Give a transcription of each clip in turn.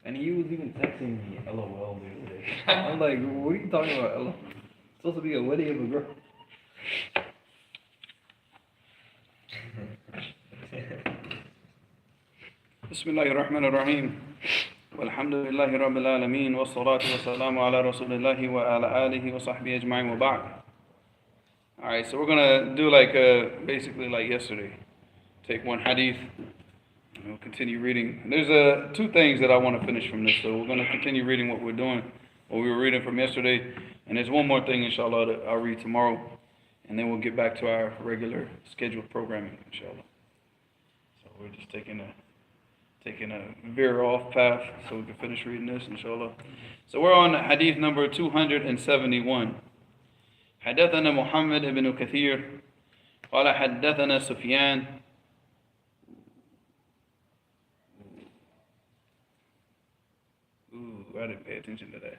And he was even texting me LOL the other day. I'm like, what are you talking about, LOL? It's supposed to be a wedding of a girl. بسم الله الرحمن الرحيم والحمد لله رب العالمين والصلاة والسلام على رسول الله وعلى آله وصحبه أجمعين وبعد. Alright, so we're gonna do like basically like yesterday. Take one hadith and we'll continue reading. There's two things that I want to finish from this, so we're gonna continue reading what we're doing, what we were reading from yesterday, and there's one more thing inshallah that I'll read tomorrow, and then we'll get back to our regular scheduled programming inshallah. So we're just taking a veer off path so we can finish reading this inshallah. So we're on hadith number 271. حدثنا محمد بن كثير قال حدثنا سفيان I didn't pay attention to that.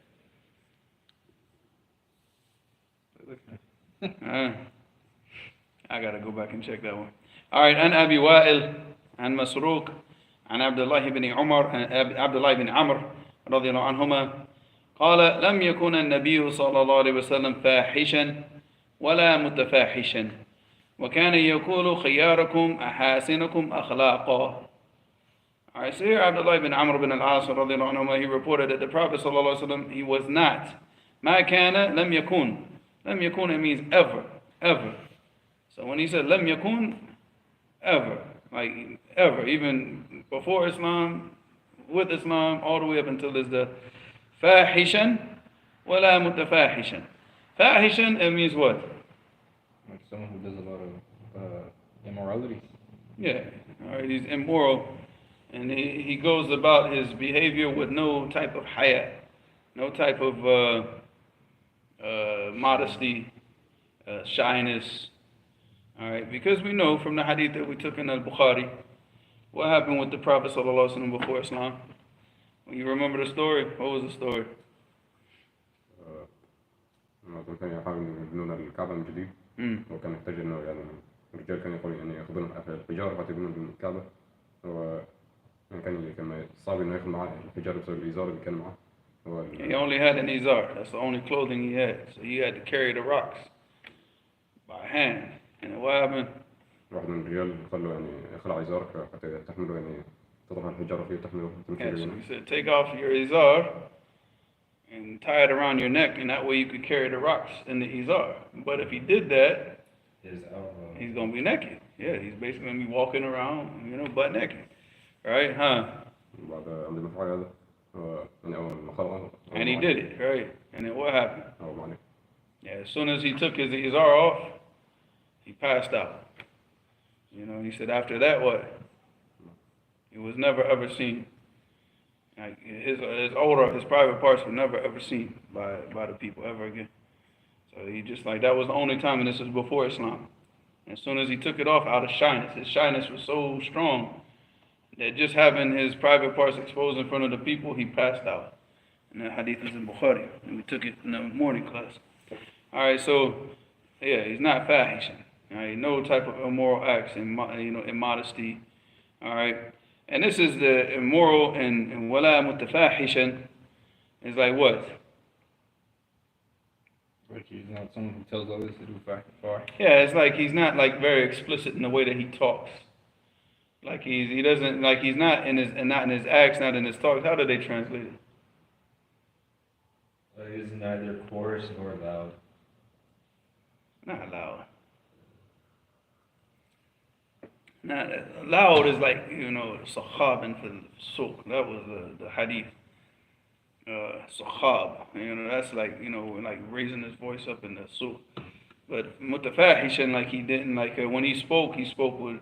I gotta go back and check that one. Alright, عن أبي وائل عن مسروق عن عبد الله بن عمرو رضي الله عنهما قال لم يكن النبي صلى الله عليه وسلم فاحشا ولا متفاحشا وكان يقول خياركم أحاسنكم أخلاقا. Alright, so here Abdullah ibn Amr ibn al-As رضي الله عنهما, he reported that the Prophet صلى الله عليه وسلم, he was not. ما كان لم يكن. لم يكن, it means ever, ever. So when he said لم يكن, ever, like ever, even before Islam, with Islam, all the way up until this day. فاحشا ولا متفاحشا. فاحشا, it means what? Like someone who does a lot of immorality. Yeah, alright, he's immoral. And he goes about his behavior with no type of haya, no type of modesty, shyness. Alright, because we know from the hadith that we took in Al-Bukhari, what happened with the Prophet ﷺ before Islam? When you remember the story, what was the story? كان يحاول يبنون الكعبة من جديد وكان يحتاج إنه يعني الرجال كانوا يعني ياخذون الحجارة حتى يبنون الكعبة كان صعب إنه ياخذ معاه الحجارة بسبب الإزار اللي كان معاه. He only had an izar. That's the only clothing he had. So he had to carry the rocks by hand. And what happened? واحد من الرجال قال له يعني اخلع إزارك حتى تحمله يعني تضع الحجارة فيه وتحمله. Yeah, so he said, take off your izar and tie it around your neck, and that way you could carry the rocks in the izar. But if he did that, he's going to be naked. Yeah, he's basically going to be walking around, butt naked. Right? Huh? And he did it, right? And then what happened? Yeah, as soon as he took his izar off, he passed out. He said after that, what? He was never ever seen. Like his aura, his private parts were never ever seen by the people ever again. So he just like, that was the only time, and this was before Islam. As soon as he took it off out of shyness, his shyness was so strong that just having his private parts exposed in front of the people, he passed out. And that hadith is in Bukhari, and we took it in the morning class. Alright, so yeah, he's not fahishan. Alright, no type of immoral acts and immodesty. Alright. And this is the immoral and wala mutafahishan is like what? Like he's not someone who tells others to do far. Yeah, it's like he's not like very explicit in the way that he talks. Like he doesn't, like he's not in his acts, not in his talks. How do they translate it? It is neither coarse nor loud. Not loud. Not loud is like, sahab and suq. That was the hadith. Sahab. That's like, like raising his voice up in the suq. But mutafahishan, like he didn't, like when he spoke with,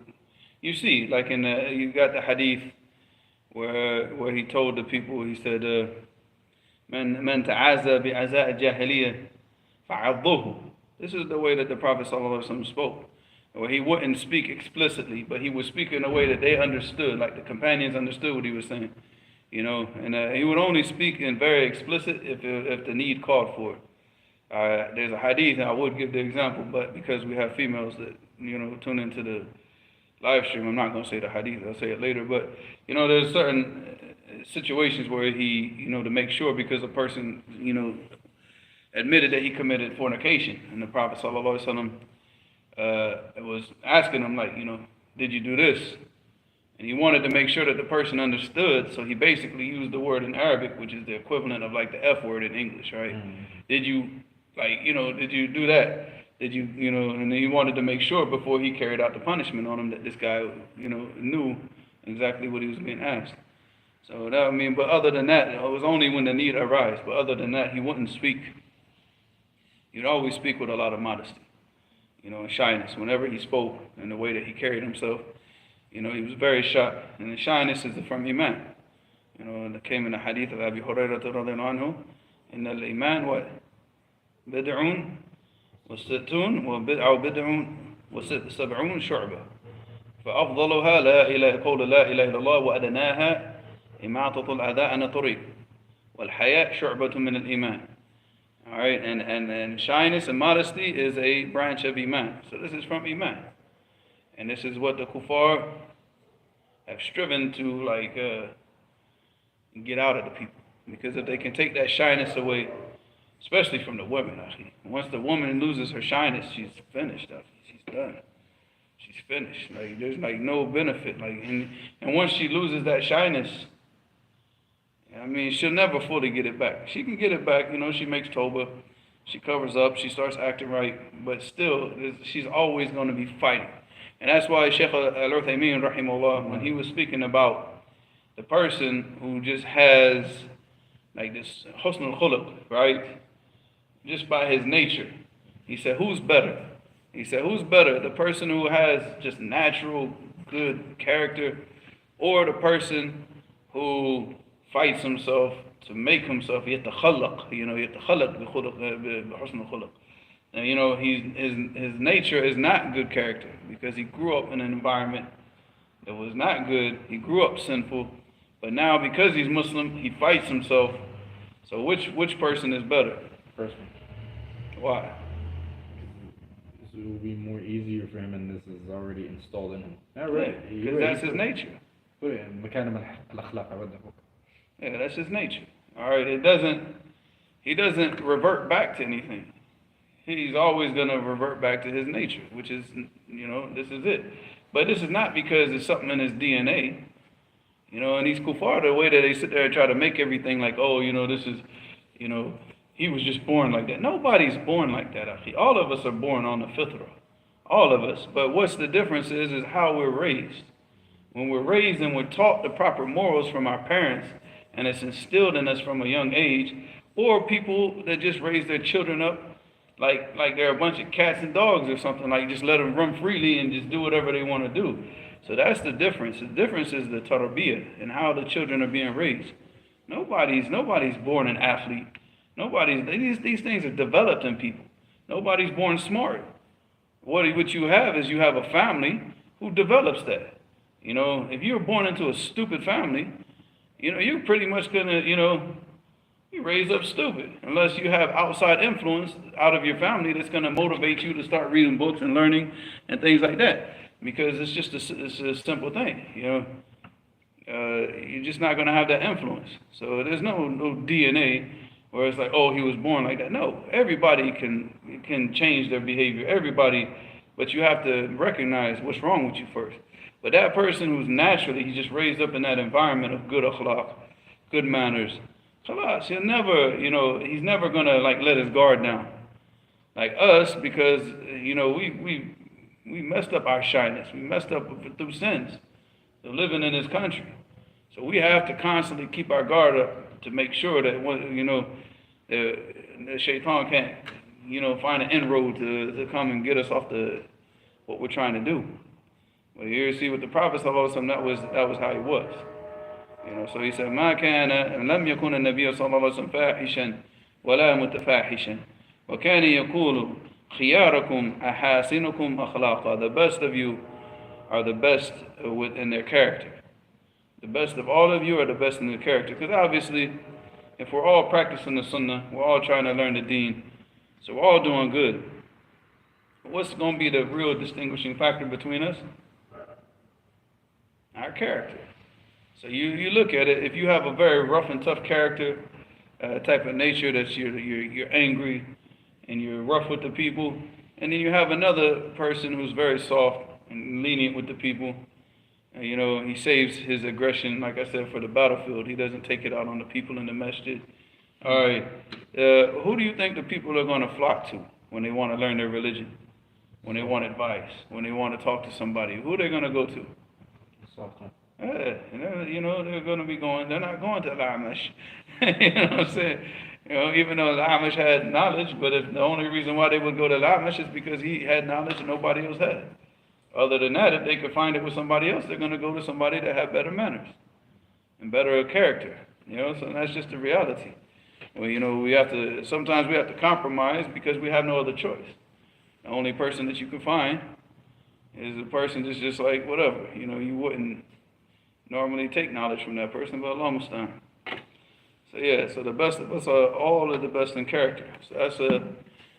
you see, like you got the hadith where he told the people, he said, Man ta'aza bi'aza' jahiliyyah fa'adduhu. This is the way that the Prophet ﷺ spoke. Where he wouldn't speak explicitly, but he would speak in a way that they understood, like the companions understood what he was saying. And he would only speak in very explicit if the need called for it. There's a hadith, and I would give the example, but because we have females that, tune into the live stream, I'm not going to say the hadith, I'll say it later, but, there's certain situations where he, to make sure, because a person, admitted that he committed fornication, and the Prophet sallallahu alaihi wasallam was asking him, like, did you do this? And he wanted to make sure that the person understood, so he basically used the word in Arabic, which is the equivalent of like the F word in English, right? Mm-hmm. Did you, did you do that? Did you, and then he wanted to make sure before he carried out the punishment on him that this guy, knew exactly what he was being asked. So that, but other than that, it was only when the need arose. But other than that, he wouldn't speak. He'd always speak with a lot of modesty, and shyness. Whenever he spoke and the way that he carried himself, he was very shy. And the shyness is from Iman. It came in the hadith of Abi Hurairah radhiyallahu anhu, إن الإيمان what? بدع وستون أو بدع وسبعون شعبة فأفضلها لا إله قول لا إله إلا الله وأدناها إماطة الأذى عن الطريق والحياء شعبة من الإيمان. All right, and shyness and modesty is a branch of Iman. So this is from Iman. And this is what the kuffar have striven to get out of the people. Because if they can take that shyness away, especially from the women, once the woman loses her shyness, she's finished. She's done. She's finished. There's no benefit. And once she loses that shyness, she'll never fully get it back. She can get it back, she makes tawbah, she covers up, she starts acting right, but still, she's always going to be fighting. And that's why Shaykh al-Uthaymeen, rahimahullah, when he was speaking about the person who just has this husn al-khuluq, right? Just by his nature. He said, who's better? He said, who's better? The person who has just natural good character, or the person who fights himself to make himself يتخلق, يتخلق بحسن الخلق. His nature is not good character because he grew up in an environment that was not good. He grew up sinful, but now because he's Muslim, he fights himself. So which person is better? First one. Why? This will be more easier for him, and this is already installed in him. Not right. Because that's his nature. Put it in مكان الأخلاق عبده. Yeah, that's his nature. All right, he doesn't revert back to anything. He's always going to revert back to his nature, which is, this is it. But this is not because it's something in his DNA. And these kuffar, the way that they sit there and try to make everything like, this is, he was just born like that. Nobody's born like that, akhi. All of us are born on the fitrah. All of us. But what's the difference is how we're raised. When we're raised and we're taught the proper morals from our parents, and it's instilled in us from a young age, or people that just raise their children up like they're a bunch of cats and dogs or something, like just let them run freely and just do whatever they want to do. So that's the difference. The difference is the tarbiyah and how the children are being raised. Nobody's born an athlete. These things are developed in people. Nobody's born smart. What you have is you have a family who develops that. If you're born into a stupid family, you're pretty much gonna, you raise up stupid unless you have outside influence out of your family that's gonna motivate you to start reading books and learning and things like that. Because it's just a simple thing, you're just not gonna have that influence. So there's no DNA where it's like, he was born like that. No, everybody can change their behavior. Everybody, but you have to recognize what's wrong with you first. But that person who's naturally, he's just raised up in that environment of good akhlaq, good manners, khalas, he's never gonna let his guard down. Like us, because we messed up our shyness, we messed up through sins, so living in this country. So we have to constantly keep our guard up to make sure that the shaitan can't find an inroad to come and get us off what we're trying to do. Well, here you see with the Prophet ﷺ, that was how he was. So he said, ما كان لم يكن النبي صلى الله عليه وسلم فاحشا ولا متفاحشا وكان يقول خياركم أحاسنكم أخلاقا. The best of you are the best in their character. The best of all of you are the best in their character. Because obviously, if we're all practicing the sunnah, we're all trying to learn the deen, so we're all doing good. What's going to be the real distinguishing factor between us? Our character. So you look at it, if you have a very rough and tough character, type of nature, that you're angry and you're rough with the people, and then you have another person who's very soft and lenient with the people. You know, he saves his aggression, like I said, for the battlefield. He doesn't take it out on the people in the masjid. All right, who do you think the people are going to flock to when they want to learn their religion, when they want advice, when they want to talk to somebody? Who are they going to go to? You know, they're going to be going, they're not going to Al-Amash. You know what I'm saying? You know, even though Al-Amash had knowledge, but if the only reason why they would go to Al-Amash is because he had knowledge and nobody else had. Other than that, if they could find it with somebody else, they're going to go to somebody that have better manners and better character. You know, so that's just the reality. Well, you know, sometimes we have to compromise because we have no other choice. The only person that you can find is a person that's just like whatever. You know, you wouldn't normally take knowledge from that person, but Allah Mustaan. So yeah, so the best of us are all of the best in character. So that's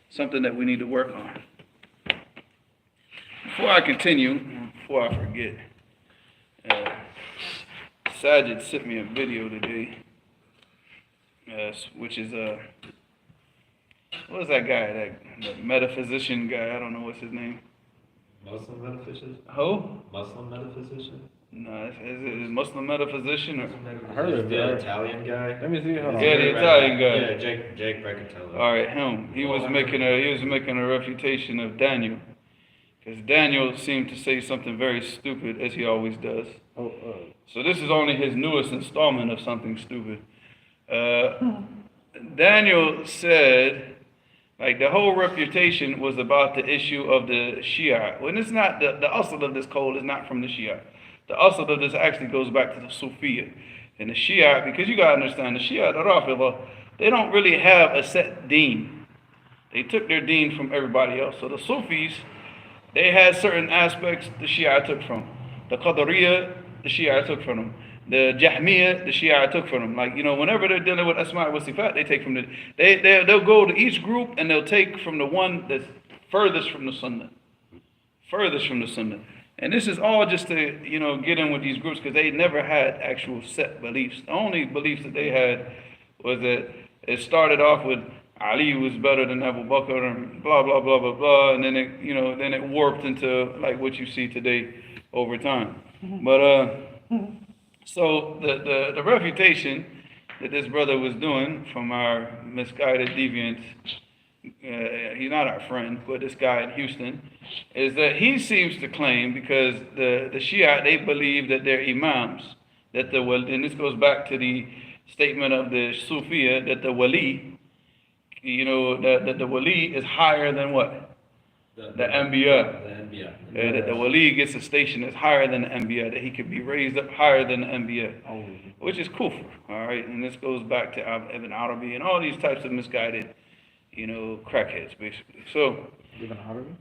something that we need to work on. Before I continue, before I forget, Sajid sent me a video today, which is what is that guy, that metaphysician guy? I don't know what's his name. Muslim metaphysician? Who? Muslim metaphysician? No, is it Muslim metaphysician or? I heard of the Italian guy. Let me see. Hold on. Yeah, the Italian guy. Yeah, Jake Brancatello. All right, him. He was making a refutation of Daniel, because Daniel seemed to say something very stupid, as he always does. So this is only his newest installment of something stupid. Daniel said, like, the whole refutation was about the issue of the Shia. When it's not, the asl of this code is not from the Shia. The asl of this actually goes back to the Sufiya. And the Shia, because you got to understand, the Shia, the Rafida, they don't really have a set deen. They took their deen from everybody else. So the Sufis, they had certain aspects the Shia took from. The Qadariyya, the Shia took from them. The Jahmiyyah, the Shia took from them. Like, you know, whenever they're dealing with Asma' wa Sifat, they take from they'll go to each group and they'll take from the one that's furthest from the Sunnah. Furthest from the Sunnah. And this is all just to, you know, get in with these groups, because they never had actual set beliefs. The only beliefs that they had was that it started off with Ali was better than Abu Bakr and blah, blah, blah, blah, blah. And then it warped into like what you see today over time. But, so the refutation that this brother was doing from our misguided deviant, he's not our friend, but this guy in Houston, is that he seems to claim, because the Shia, they believe that they're imams, and this goes back to the statement of the Sufiya, that the wali, you know, that the wali is higher than what? The Anbiya. That the wali gets a station that's higher than the Anbiya, that he could be raised up higher than the Anbiya, which is kufr, all right? And this goes back to Ibn Arabi and all these types of misguided, you know, crackheads, basically. So, Ibn Arabi?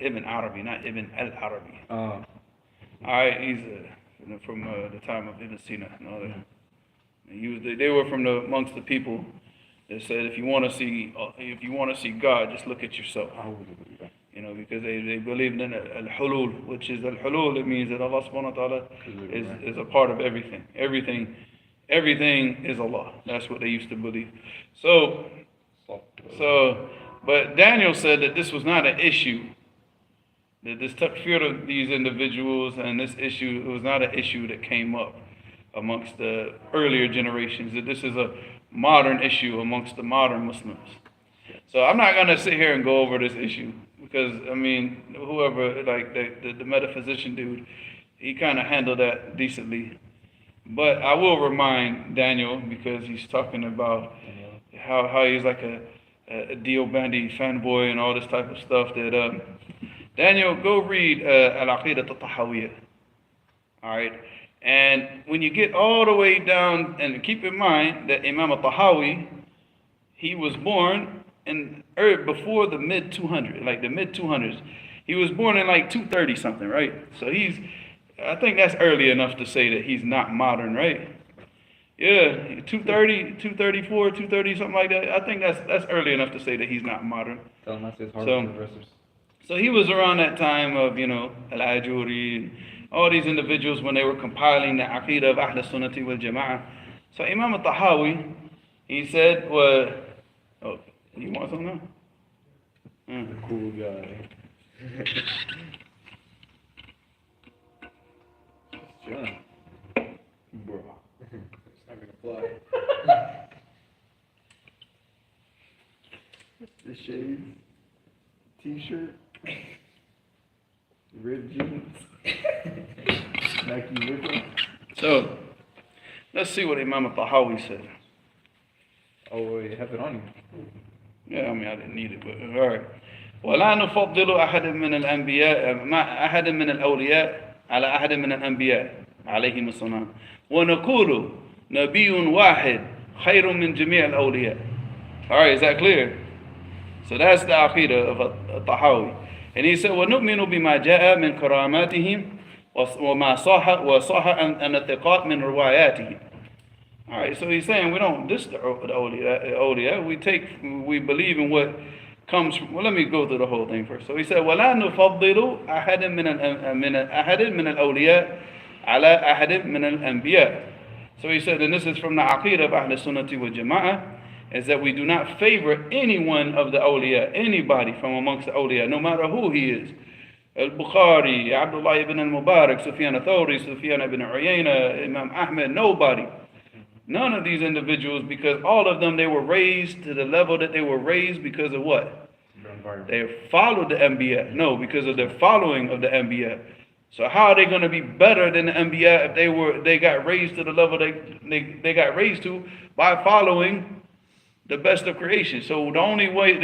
Ibn Arabi, not Ibn al-Arabi. Oh. All right, he's from the time of Ibn Sina and all that. They were from amongst the people that said, if you want to see God, just look at yourself. You know, because they believed in al-hulul, which is al-hulul. It means that Allah subhanahu wa ta'ala is a part of everything. Everything is Allah. That's what they used to believe. So, but Daniel said that this was not an issue. That this takfir of these individuals and this issue, it was not an issue that came up amongst the earlier generations. That this is a modern issue amongst the modern Muslims. So I'm not going to sit here and go over this issue, because, I mean, whoever, like the metaphysician dude, he kind of handled that decently. But I will remind Daniel, because he's talking about how he's like a Deobandi fanboy and all this type of stuff, that Daniel, go read Al-Aqidah al-Tahawiyah. All right? And when you get all the way down, and keep in mind that Imam al-Tahawi, he was born before the mid-200s, like the mid-200s. He was born in like 230 something, right? So I think that's early enough to say that he's not modern, right? Yeah, 230, 234, 230, something like that. I think that's early enough to say that he's not modern. Tell him that's his hard. So he was around that time of, you know, Al-Ajuri, all these individuals when they were compiling the Aqidah of Ahl Sunnati wal Jama'ah. So Imam al-Tahawi, he said, well, oh, you want something now? The cool guy. John. Bro. It's not gonna fly. The shades. T-shirt. Ripped jeans. Nike Ripped. So, let's see what Imam al-Tahawi said. Oh, you have it on you. Yeah, I mean, I didn't need it, but all right. ولا نفضل أحد من الأنبياء مع أحد من الأولياء على أحد من الأنبياء عليهم السلام ونقول نبي واحد خير من جميع الأولياء. All right, is that clear? So that's the aqidah of Tahawi. And he said, وَنُؤْمِنُ بِمَا جَاءَ مِنْ كَرَامَاتِهِمْ وَمَا صَحَ أَنَ الثِّقَاتِ مِنْ رِوَايَاتِهِمْ. All right, so he's saying we don't diss the awliya. We believe in what comes from. Well, let me go through the whole thing first. So he said, وَلَا نُفَضِّلُ أَحَدٍ مِنَ الْأَوْلِيَاءِ عَلَى أَحَدٍ مِنَ الْأَنْبِيَاءِ. So he said, and this is from the aqidah of Ahl Sunnati wal Jama'ah, is that we do not favor any one of the awliya, anybody from amongst the awliya, no matter who he is. Al-Bukhari, Abdullah ibn al-Mubarak, Sufyan al-Thawri, Sufyan ibn Uyayna, Imam Ahmed, nobody. None of these individuals, because all of them, they were raised to the level that they were raised because of what? They followed the Anbiya. No, because of their following of the Anbiya. So how are they going to be better than the Anbiya if they got raised to the level they got raised to by following the best of creation? So the only way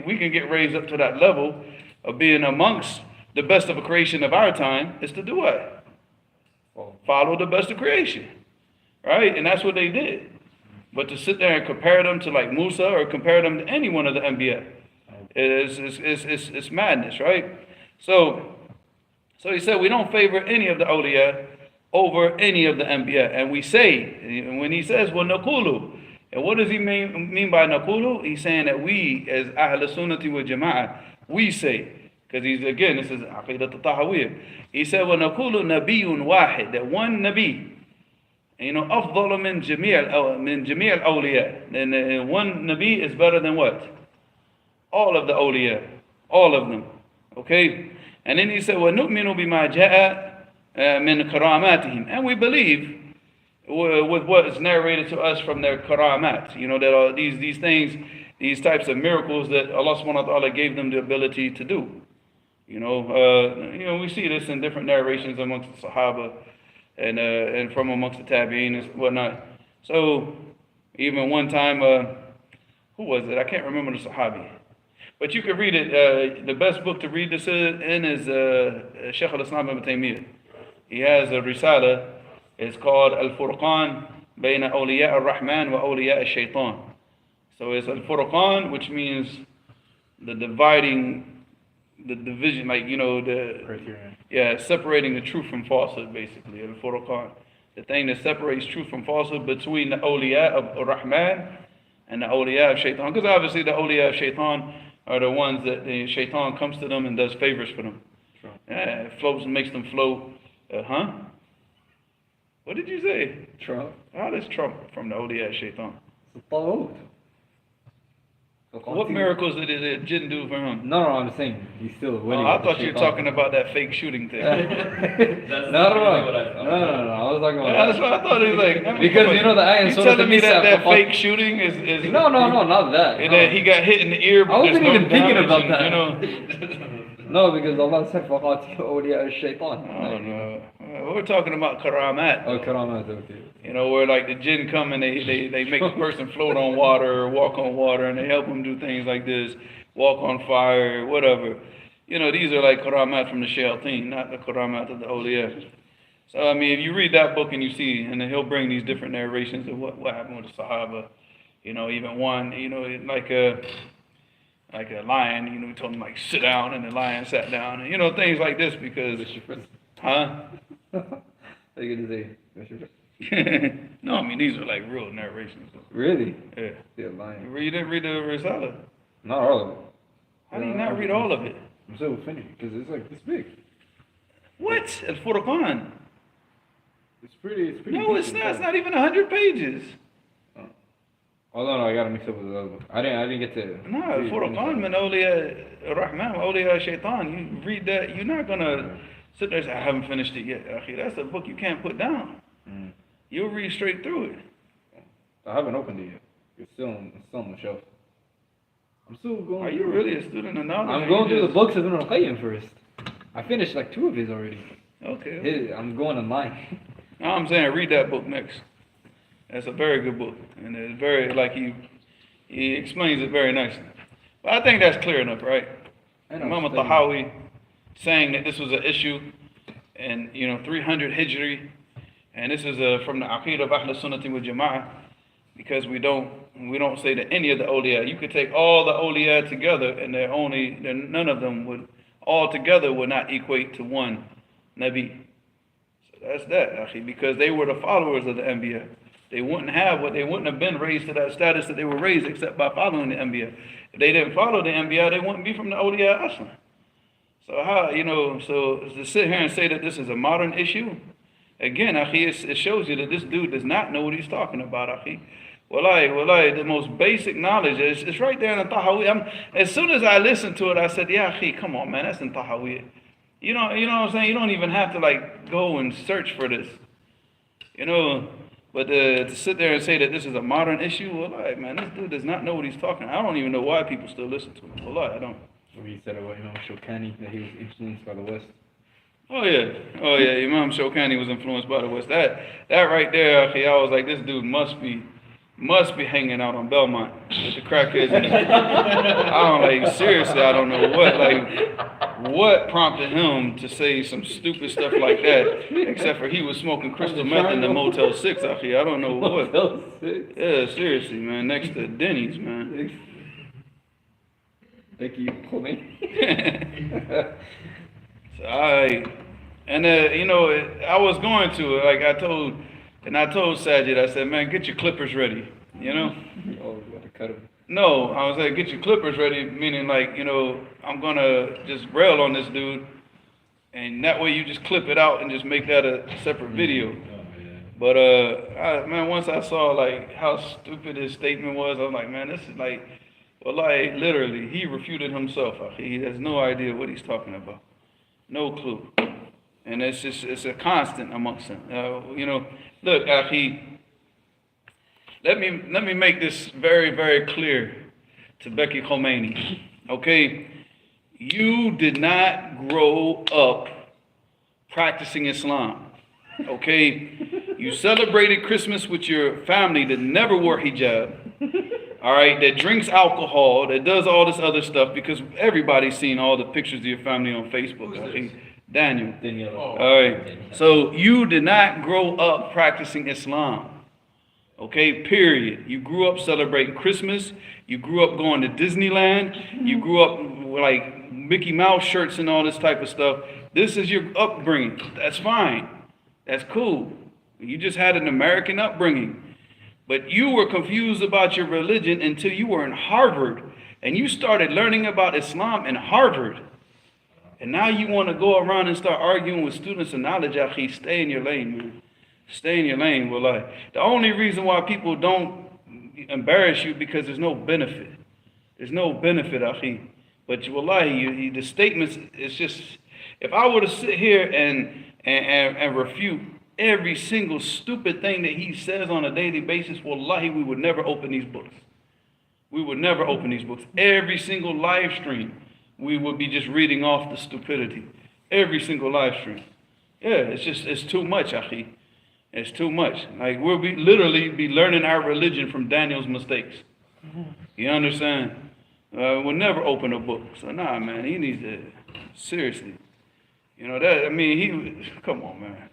we can get raised up to that level of being amongst the best of creation of our time is to do what? Follow the best of creation. Right? And that's what they did. But to sit there and compare them to like Musa or compare them to any one of the Anbiya, it's madness, right? So he said we don't favor any of the awliya over any of the Anbiya. And we say, when he says, well, naqulu, and what does he mean by naqulu? He's saying that we, as Ahl Sunnati wal Jama'ah, we say, because this is Aqidat al-Tahawiyah. He said, well, naqulu nabiyyun wahid, that one Nabi, أفضل من جميع الأولياء. And one Nabi is better than what? All of the awliya. All of them. Okay? And then he said, وَنُؤْمِنُ بِمَا جَاءَ مِنْ كَرَامَاتِهِمْ. And we believe with what is narrated to us from their karamat. That are these things, these types of miracles that Allah subhanahu wa ta'ala gave them the ability to do. We see this in different narrations amongst the Sahaba. And from amongst the Tabi'in and whatnot. So, even one time, who was it? I can't remember the Sahabi. But you can read it. The best book to read this in is Shaykh al-Islam ibn Taymiyyah. He has a risala. It's called Al-Furqan Bayna Awliya al-Rahman wa Awliya al-Shaytan. So it's Al-Furqan, which means the division, separating the truth from falsehood, basically. Al-Furqan, the thing that separates truth from falsehood between the awliya of Rahman and the awliya of Shaitan. Because obviously the awliya of Shaitan are the ones that the Shaitan comes to them and does favors for them. Floats and makes them float. What did you say? Trump. How does Trump from the awliya of Shaitan? What What miracles did the jinn do for him? No, I'm saying he's still winning. I thought you were talking about that fake shooting thing. No. I was talking about That's what I thought he was like. Because you know the ayah in Surah telling me that fake shooting is No, not that. And that he got hit in the ear. I wasn't even thinking about that. You No, because Allah said فَقَاتِلُوا أَوْلِيَاءَ الشَّيْطَانِ. I don't know. We're talking about karamat. Oh, karamat, okay. Where like the jinn come and they make a person float on water or walk on water, and they help them do things like this, walk on fire, whatever. These are like karamat from the shayateen, not the karamat of the awliya. So I mean, if you read that book and you see, and then he'll bring these different narrations of what happened with the Sahaba. Even one, like a lion, we told him like sit down, and the lion sat down, and things like this because, huh? What are you gonna say? No, I mean these are like real narrations. Really? Yeah. Yeah, lion. You didn't read the Risala? Not all of it. How do you not read all of it? I'm so offended because it's like this big. What? Al-Furqan. It's pretty. No, it's not. It's not even 100 pages. Oh no, I got to mix up with the other book. I didn't get to. No, Al-Furqan min awliya Rahman, awliya Shaitan. You read that, you're not gonna sit there and say, I haven't finished it yet. Akhi, that's a book you can't put down. You'll read straight through it. I haven't opened it yet. It's still on the shelf. I'm still going. Are you really a student of knowledge? I'm going through the books of Ibn al-Qayyim first. I finished like 2 of his already. Okay. I'm going online. No, I'm saying read that book next. That's a very good book, and it's very he explains it very nicely. But I think that's clear enough, right? Imam al-Tahawi saying that this was an issue, and 300 Hijri, and this is from the Aqeedah of Ahl Sunnati wal Jama'ah, because we don't say that any of the awliya. You could take all the awliya together, and none of them would all together would not equate to one Nabi. So that's that, Akhi, because they were the followers of the Anbiya. They wouldn't have been raised to that status that they were raised except by following the Anbiya. If they didn't follow the Anbiya, they wouldn't be from the awliya Aslan. So how, so to sit here and say that this is a modern issue, again, Akhi, it shows you that this dude does not know what he's talking about, Akhi. Wallahi, the most basic knowledge is right there in the Tahawi. As soon as I listened to it, I said, yeah, Akhi, come on, man, that's in Tahawi. You know what I'm saying? You don't even have to go and search for this. But to sit there and say that this is a modern issue, wallahi, man, this dude does not know what he's talking about. I don't even know why people still listen to him. Wallahi, I don't. He said about Imam Shawkani that he was influenced by the West. Oh yeah, Imam Shawkani was influenced by the West. That right there, Akhi, I was like, this dude must be hanging out on Belmont with the crackheads. Seriously, I don't know what prompted him to say some stupid stuff like that, except for he was smoking crystal meth in the Motel 6, Akhi. I don't know what. Motel 6? Yeah, seriously, man, next to Denny's, man. Thank you, Khomeini. So I was going to, I told Sajid, I said, man, get your clippers ready, Oh, you got to cut him. No, I was like, get your clippers ready, meaning I'm going to just rail on this dude, and that way you just clip it out and just make that a separate video. But, man, once I saw, how stupid his statement was, I was like, man, this is literally, he refuted himself. He has no idea what he's talking about. No clue. And it's a constant amongst them. Look, Akhi, let me make this very, very clear to Becky Khomeini. Okay? You did not grow up practicing Islam. Okay? You celebrated Christmas with your family that never wore hijab. All right? That drinks alcohol, that does all this other stuff, because everybody's seen all the pictures of your family on Facebook. Akhi. Daniel. All right. So you did not grow up practicing Islam. Okay, period. You grew up celebrating Christmas. You grew up going to Disneyland. You grew up with Mickey Mouse shirts and all this type of stuff. This is your upbringing. That's fine. That's cool. You just had an American upbringing. But you were confused about your religion until you were in Harvard. And you started learning about Islam in Harvard. And now you want to go around and start arguing with students of knowledge, Akhi. Stay in your lane, man. Stay in your lane, wallahi. The only reason why people don't embarrass you because there's no benefit. There's no benefit, Akhi. But wallahi, the statements, it's just, if I were to sit here and refute every single stupid thing that he says on a daily basis, wallahi, we would never open these books. We would never open these books. Every single live stream, we would be just reading off the stupidity. Every single live stream. Yeah, it's too much, Akhi. It's too much. We'll literally be learning our religion from Daniel's mistakes. You understand? We'll never open a book. So nah, man, he needs to, seriously. Come on, man.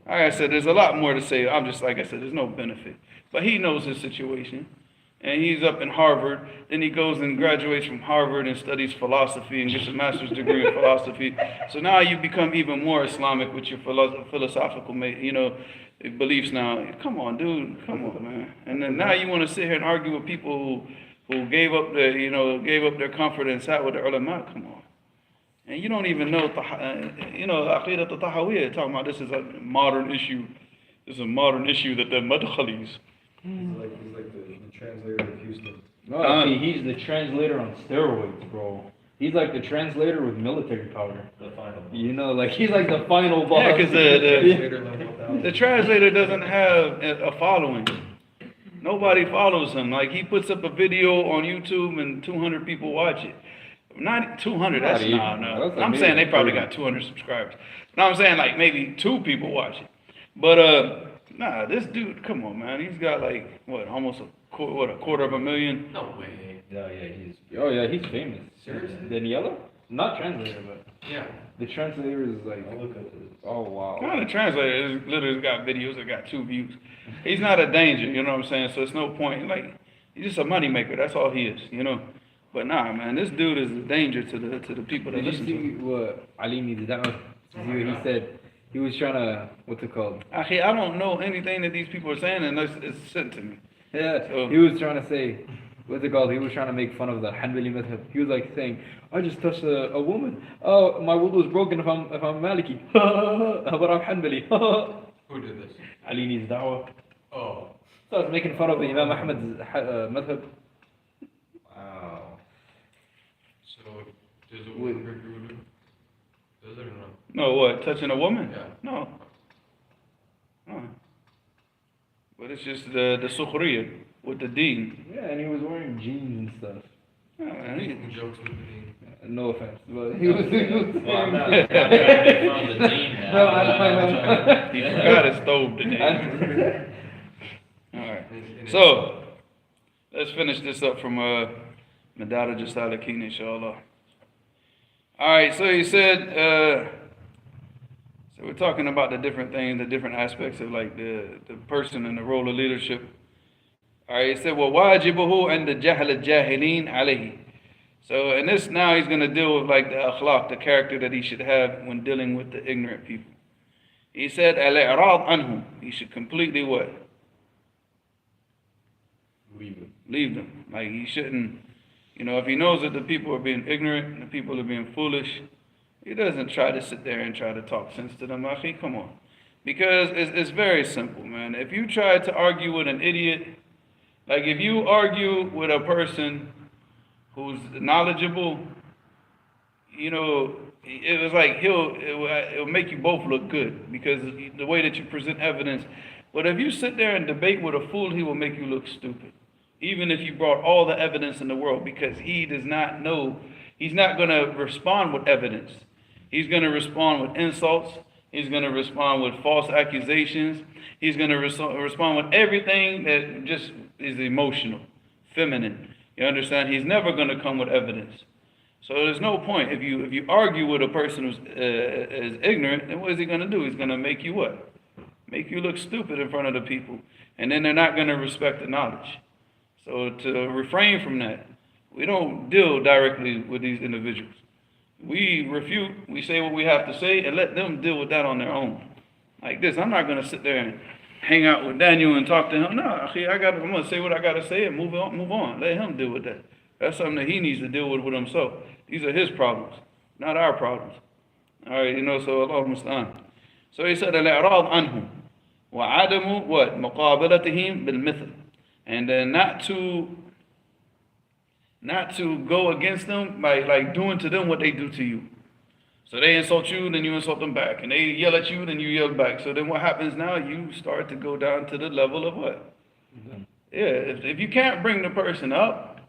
Like I said, there's a lot more to say. I'm just, like I said, there's no benefit. But he knows his situation. And he's up in Harvard. Then he goes and graduates from Harvard and studies philosophy and gets a master's degree in philosophy. So now you become even more Islamic with your philosophical, beliefs now. Come on, dude. Come on, man. And then now you want to sit here and argue with people who gave up their comfort and sat with the ulama. Come on. and you don't even know, Aqidat al-Tahawiyya, talking about this is a modern issue. This is a modern issue that the Madkhalis. He's like the translator of Houston. No, see, he's the translator on steroids, bro. He's like the translator with military power. The final boss. You know, like he's like the final boss. Yeah, because Translator level 1000. the translator doesn't have a following. Nobody follows him. Like, he puts up a video on YouTube and 200 people watch it. Not 200, that's Not no. even. That's I'm saying they probably 30. got 200 subscribers. No, I'm saying like maybe 2 people watch it. But nah, this dude, come on, man. He's got like almost a quarter of a million. No way. Yeah, he's famous. Seriously? Daniela? Not translator, but Yeah. the translator is like, I'll look up this. oh wow. No, the translator is literally got videos that got 2 views. He's not a danger, you know what I'm saying? So it's no point. Like, he's just a money maker. That's all he is, you know. But nah, man, this dude is a danger to the people that Did you listen see to him. what Ali needed that one? See what he said? He was trying to, what's it called? Actually, I don't know anything that these people are saying unless it's sent to me. Yeah, So- he was trying to say, what's it called? He was trying to make fun of the Hanbali madhab. He was like saying, I just touched a woman. Oh, my wudu is broken if I'm Maliki. But I'm Hanbali. Who did this? Ali needs da'wah. Oh. So I was making fun of the Imam Ahmad's madhab. Wow. So, does a woman break your wudu? Does it or not? No, what? Touching a woman? Yeah. No. But it's just the sukhriya with the deen. Yeah, and he was wearing jeans and stuff. Oh, man, Making jokes with the deen. No offense, but he was saying... Well, I'm not trying to make fun of the dean now. No, I he forgot his stove today. Alright. So, let's finish this up from Madarij al-Salikin, inshallah. Alright, so he said, so we're talking about the different things, the different aspects of like the person and the role of leadership. Alright, he said, وَوَاجِبُهُ عَنْدَ جَهْلِ الْجَاهِلِينَ عَلَيْهِ. So in this now he's going to deal with like the akhlaq, the character that he should have when dealing with the ignorant people. He said, al-i'rad anhum. He should completely what? Leave them. Like he shouldn't, if he knows that the people are being ignorant and the people are being foolish, he doesn't try to sit there and try to talk sense to them. Akhi, come on. Because it's very simple, man. If you try to argue with an idiot, like if you argue with a person who's knowledgeable, it was like it'll make you both look good because the way that you present evidence. But if you sit there and debate with a fool, he will make you look stupid. Even if you brought all the evidence in the world, because he does not know, he's not going to respond with evidence. He's going to respond with insults. He's going to respond with false accusations. He's going to respond with everything that just is emotional, feminine. You understand? He's never going to come with evidence. So there's no point. If you argue with a person who's is ignorant, then what is he going to do? He's going to make you what? Make you look stupid in front of the people. And then they're not going to respect the knowledge. So to refrain from that, we don't deal directly with these individuals. We refute, we say what we have to say, and let them deal with that on their own. Like this, I'm not going to sit there and hang out with Daniel and talk to him. No, I'm going to say what I got to say and move on. Let him deal with that. That's something that he needs to deal with himself. These are his problems, not our problems. All right, so Allah musta'an. So he said, al-i'rad anhum wa adamu what? Muqabalatihim bil-mithl. And then not to go against them by like doing to them what they do to you. So they insult you, then you insult them back. And they yell at you, then you yell back. So then what happens now? You start to go down to the level of what? Yeah, if you can't bring the person up,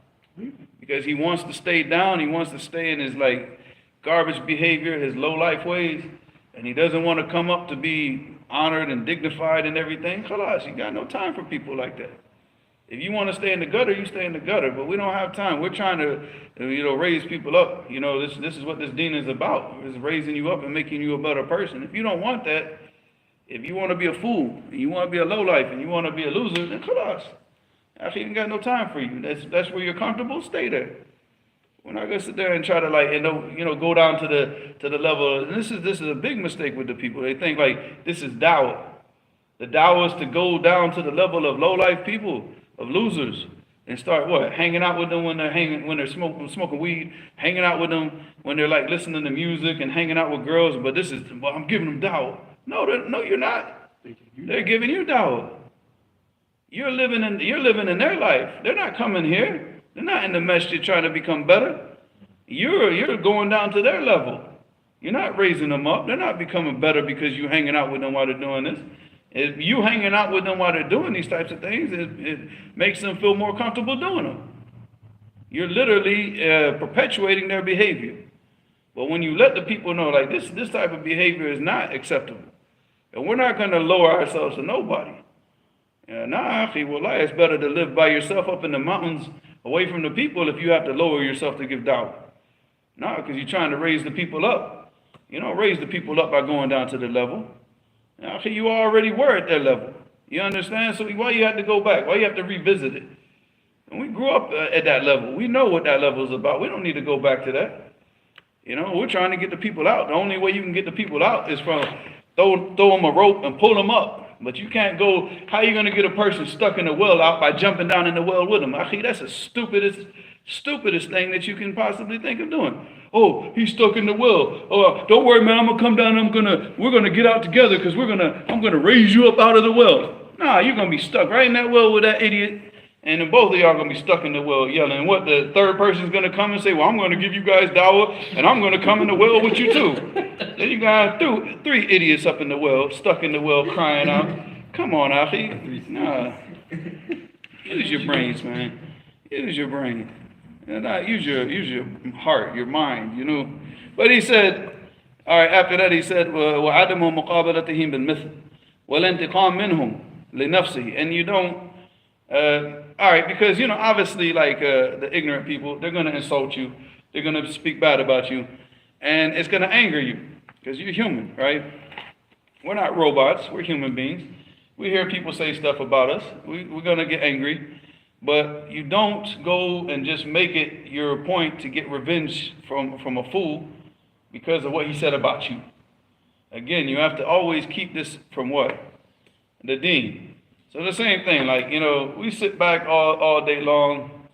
because he wants to stay down, he wants to stay in his like garbage behavior, his low life ways, and he doesn't want to come up to be honored and dignified and everything, khalas, you got no time for people like that. If you want to stay in the gutter, you stay in the gutter. But we don't have time. We're trying to, raise people up. This is what this deen is about. It's raising you up and making you a better person. If you don't want that, if you want to be a fool, and you want to be a lowlife, and you want to be a loser, then khalas. Actually, ain't got no time for you. That's where you're comfortable. Stay there. We're not gonna sit there and try to go down to the level. And this is a big mistake with the people. They think like this is dawah. The dawah is to go down to the level of low life people, of losers. and start what? Hanging out with them when they're smoking weed, hanging out with them when they're like listening to music and hanging out with girls, but I'm giving them dawah. No, you're not. They're giving you dawah. You're living in their life. They're not coming here. They're not in the masjid trying to become better. You're going down to their level. You're not raising them up. They're not becoming better because you're hanging out with them while they're doing this. If you hanging out with them while they're doing these types of things, it makes them feel more comfortable doing them. You're literally perpetuating their behavior. But when you let the people know, like this type of behavior is not acceptable, and we're not going to lower ourselves to nobody. It's better to live by yourself up in the mountains, away from the people, if you have to lower yourself to give dawah. No, because you're trying to raise the people up. You don't raise the people up by going down to the level. You already were at their level. You understand? So why you have to go back? Why you have to revisit it? And we grew up at that level. We know what that level is about. We don't need to go back to that. We're trying to get the people out. The only way you can get the people out is from throw them a rope and pull them up. But you can't go, how are you going to get a person stuck in the well out by jumping down in the well with them? That's the stupidest thing that you can possibly think of doing. Oh, he's stuck in the well. Oh, don't worry, man, I'm going to come down and we're going to get out together because I'm going to raise you up out of the well. Nah, you're going to be stuck right in that well with that idiot. And then both of y'all are going to be stuck in the well yelling. And what, the third person is going to come and say, well, I'm going to give you guys dawah, and I'm going to come in the well with you too. Then you got three idiots up in the well, stuck in the well, crying out. Come on, Akhi. Nah. Use your brains, man. Use your brain. Use your heart, your mind, But he said, all right, after that he said, وَعَدَمُ مُقَابَلَتِهِمْ بِالْمِثْلِ وَالْإِنْتِقَامْ مِنْهُمْ لِنَفْسِهِ. And you don't, all right, because, obviously, like the ignorant people, they're going to insult you. They're going to speak bad about you. And it's going to anger you because you're human, right? We're not robots. We're human beings. We hear people say stuff about us. We're going to get angry. But you don't go and just make it your point to get revenge from a fool because of what he said about you. Again, you have to always keep this from what? The deen. So the same thing, like, we sit back all day long,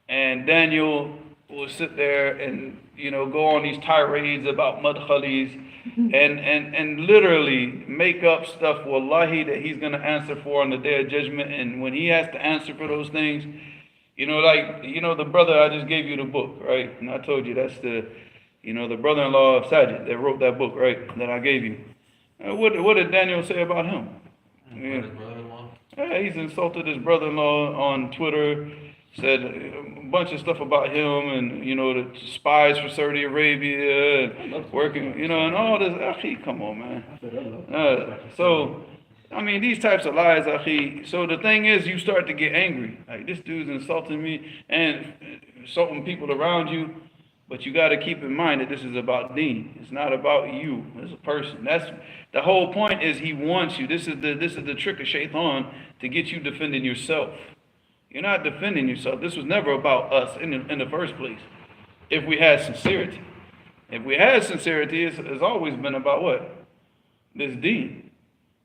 and Daniel will sit there and, go on these tirades about madkhalis and literally make up stuff, wallahi, that he's going to answer for on the day of judgment. And when he has to answer for those things, the brother, I just gave you the book, right? And I told you that's the brother-in-law of Sajid that wrote that book, right, that I gave you. What did Daniel say about him? His brother-in-law? Yeah, he's insulted his brother-in-law on Twitter, said a bunch of stuff about him, and the spies for Saudi Arabia, and working, and all this. Akhi, come on, man. So, these types of lies, akhi. So the thing is, you start to get angry. Like, this dude's insulting me and insulting people around you. But you got to keep in mind that this is about deen. It's not about you as a person. That's the whole point. Is he wants you. This is the trick of shaitan to get you defending yourself. You're not defending yourself. This was never about us in the first place. If we had sincerity, it's always been about what? This deen.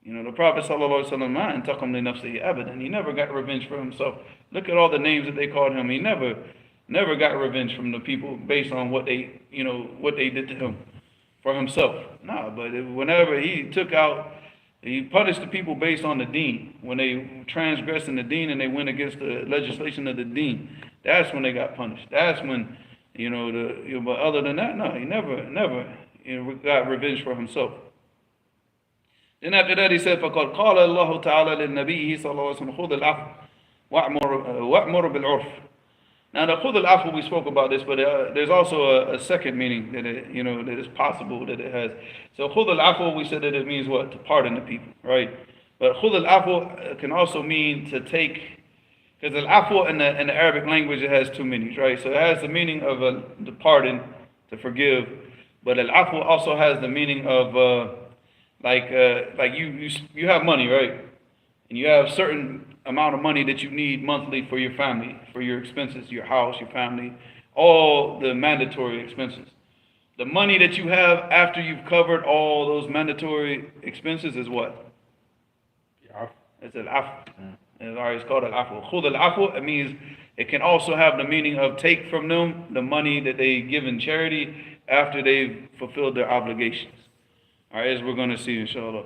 The Prophet sallallahu alaihi wasallam, intaqam li nafsihi abadan. He never got revenge for himself. Look at all the names that they called him. He never got revenge from the people based on what they did to him for himself. No, but whenever he punished the people based on the deen. When they transgressed in the deen and they went against the legislation of the deen, that's when they got punished. That's when, but other than that, no, he never got revenge for himself. Then after that he said, فَقَدْ قَالَ اللَّهُ تَعَالَى لِلنَّبِيِّهِ صَلَّى اللَّهُ عَلَيْهِ وَسَلَّمَ خُذِ الْعَفْوَ وَأْمُرْ بِالْعُرْفِ. Now the khud al-afwa, we spoke about this, but there's also a second meaning that that is possible that it has. So khud al-afwa, we said that it means what? To pardon the people, right? But khud al-afwa can also mean to take, because al-afwa in the Arabic language, it has two meanings, right? So it has the meaning of to pardon, to forgive, but al-afwa also has the meaning of like you have money, right? And you have certain amount of money that you need monthly for your family, for your expenses, your house, your family, all the mandatory expenses. The money that you have after you've covered all those mandatory expenses is what? It's al-af. It's called al-afu. Khud al-afu, it means, it can also have the meaning of take from them the money that they give in charity after they've fulfilled their obligations. Alright, as we're going to see, inshallah.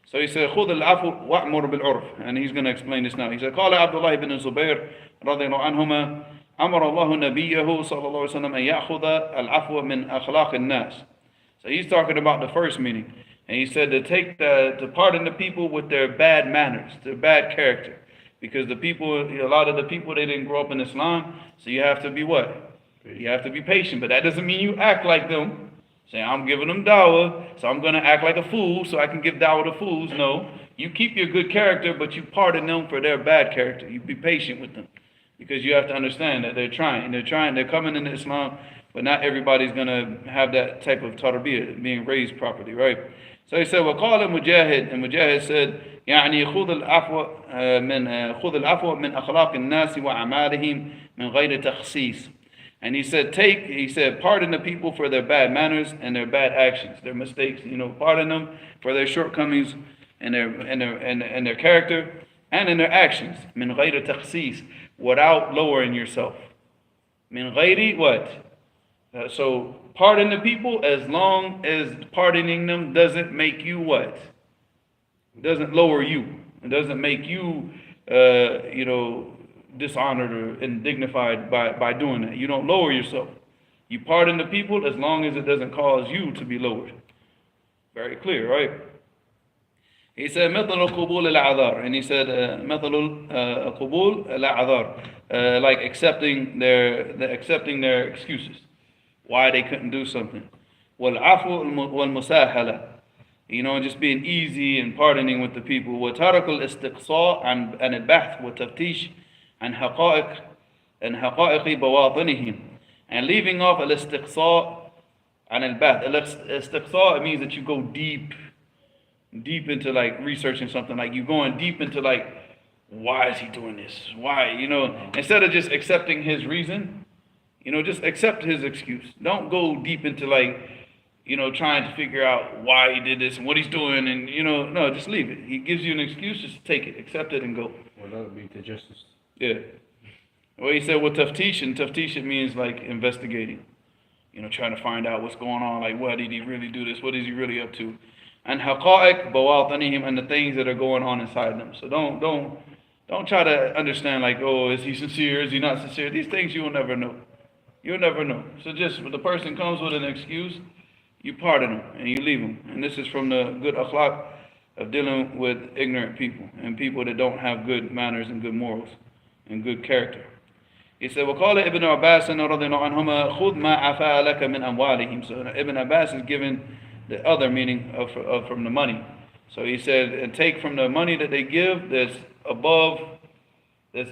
So he said, خُذ الْعَفْوَ وَأْمُرْ بِالْعُرْفِ. And he's going to explain this now. He said, قال عبد الله بن الزبير رضي الله عنهما أمر الله نبيه صلى الله عليه وسلم أن يأخذ العفو من أخلاق الناس. So he's talking about the first meaning. And he said to pardon the people with their bad manners, their bad character. Because the people, a lot of the people, they didn't grow up in Islam. So you have to be what? You have to be patient. But that doesn't mean you act like them. Saying, I'm giving them dawah, so I'm going to act like a fool so I can give dawah to fools. No. You keep your good character, but you pardon them for their bad character. You be patient with them. Because you have to understand that they're coming into Islam, but not everybody's going to have that type of tarbiyah, being raised properly, right? So he said, وَقَالَ مُجَاهِد, and Mujahid said, يعني خُذ الْعَفْوَ مِنْ أَخْلَاقِ النَّاسِ وَأَعْمَالِهِمْ مِنْ غَيْرِ تَخْصِيص. And he said, pardon the people for their bad manners and their bad actions, their mistakes. Pardon them for their shortcomings and their character and in their actions. Min ghayri takhsis, without lowering yourself. Min ghayri what? So pardon the people as long as pardoning them doesn't make you what? It doesn't lower you. It doesn't make you, dishonored or indignified by doing that. You don't lower yourself. You pardon the people as long as it doesn't cause you to be lowered. Very clear, right? He said, مثل قبول الأعذار, and he said, مثل قبول الأعذار, like accepting their excuses, why they couldn't do something. والعفو والمساهلة, just being easy and pardoning with the people. وترك الاستقصاء عن البحث والتفتيش عن حقائق بواطنهم, and leaving off الاستقصاء عن البحث. الاستقصاء, it means that you go deep into like researching something, like you going deep into like, why is he doing this? Why, instead of just accepting his reason, just accept his excuse. Don't go deep into like, trying to figure out why he did this and what he's doing, and no, just leave it. He gives you an excuse, just take it, accept it, and go. Well, that would be to justice. Yeah. Well, he said, well, taftish means like investigating, trying to find out what's going on, like, what did he really do this? What is he really up to? And haqa'iq bawatanihim, and the things that are going on inside them. So don't try to understand like, oh, is he sincere? Is he not sincere? These things you will never know. You'll never know. So just when the person comes with an excuse, you pardon them and you leave them. And this is from the good akhlaq of dealing with ignorant people and people that don't have good manners and good morals and good character. He said, وَقَالَ Ibn Abbas رَضِيَ اللَّهُ عَنْهُمَا خُذْ مَا عَفَاءَ لَكَ مِنْ أَمْوَالِهِمْ. So Ibn Abbas is given the other meaning of from the money. So he said, and take from the money that they give that's above, that's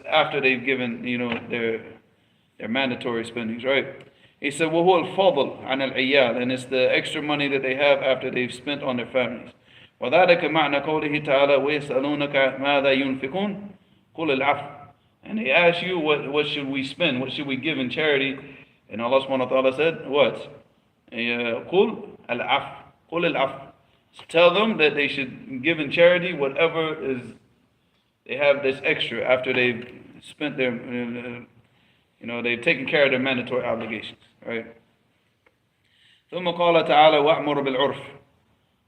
after they've given, their mandatory spendings, right? He said, وَهُوَ الْفَضْلُ عَنَ الْعِيَالِ, and it's the extra money that they have after they've spent on their families. وَذَلِكَ مَعْنَى قَوْلِهِ تَعَالَى وَيَسْأَلُونَكَ مَاذَا يُنْفِقُونَ قُلِ الْعَفْوَ. And they ask you, what should we spend? What should we give in charity? And Allah subhanahu wa ta'ala said, what? قُلْ الْعَفْوَ. قُلِ الْعَفْوَ. Tell them that they should give in charity whatever is they have this extra after they've spent their, they've taken care of their mandatory obligations, right? ثم قال تعالى وأمر بالعرف.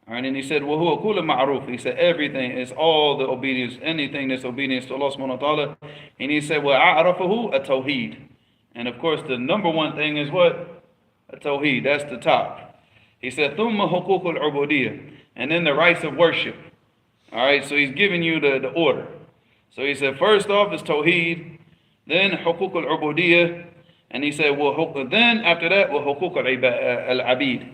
And he said, وَهُوَ كُلُّ مَعْرُوفٍ. He said, everything is all the obedience, anything that's obedience to Allah subhanahu wa ta'ala. And he said, وَأَعْرَفَهُ التَّوْحِيدِ. And of course, the number one thing is what? Tawheed, that's the top. He said, ثُمَّ حُقُوقُ الْعُبُودِيَّةِ. And then the rights of worship. Alright, so he's giving you the order. So he said, first off is Tawheed, then حُقُوقُ الْعُبُودِيَّةِ. And he said, then after that, وَحُقُوقُ الْعَبِيدِ.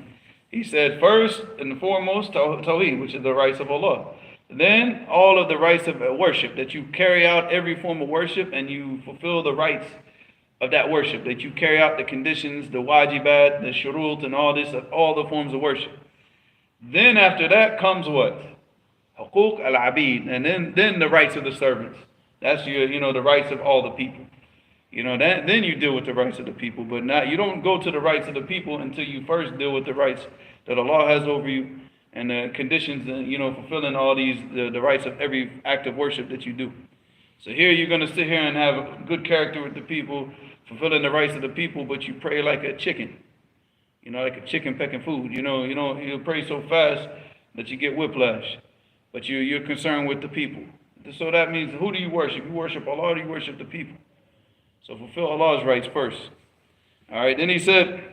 He said, first and foremost, Tawheed, which is the rights of Allah. Then all of the rights of worship, that you carry out every form of worship and you fulfill the rights of that worship, that you carry out the conditions, the wajibat, the shurut, and all this, all the forms of worship. Then after that comes what? Huquq al-abid, and then the rights of the servants. That's the rights of all the people. Then you deal with the rights of the people, but not, you don't go to the rights of the people until you first deal with the rights that Allah has over you, and the conditions, fulfilling all these, the rights of every act of worship that you do. So here you're going to sit here and have a good character with the people, fulfilling the rights of the people, but you pray like a chicken. Like a chicken pecking food. You pray so fast that you get whiplash. But you're concerned with the people. So that means, who do you worship? You worship Allah, or do you worship the people? So fulfill Allah's rights first. All right, then he said,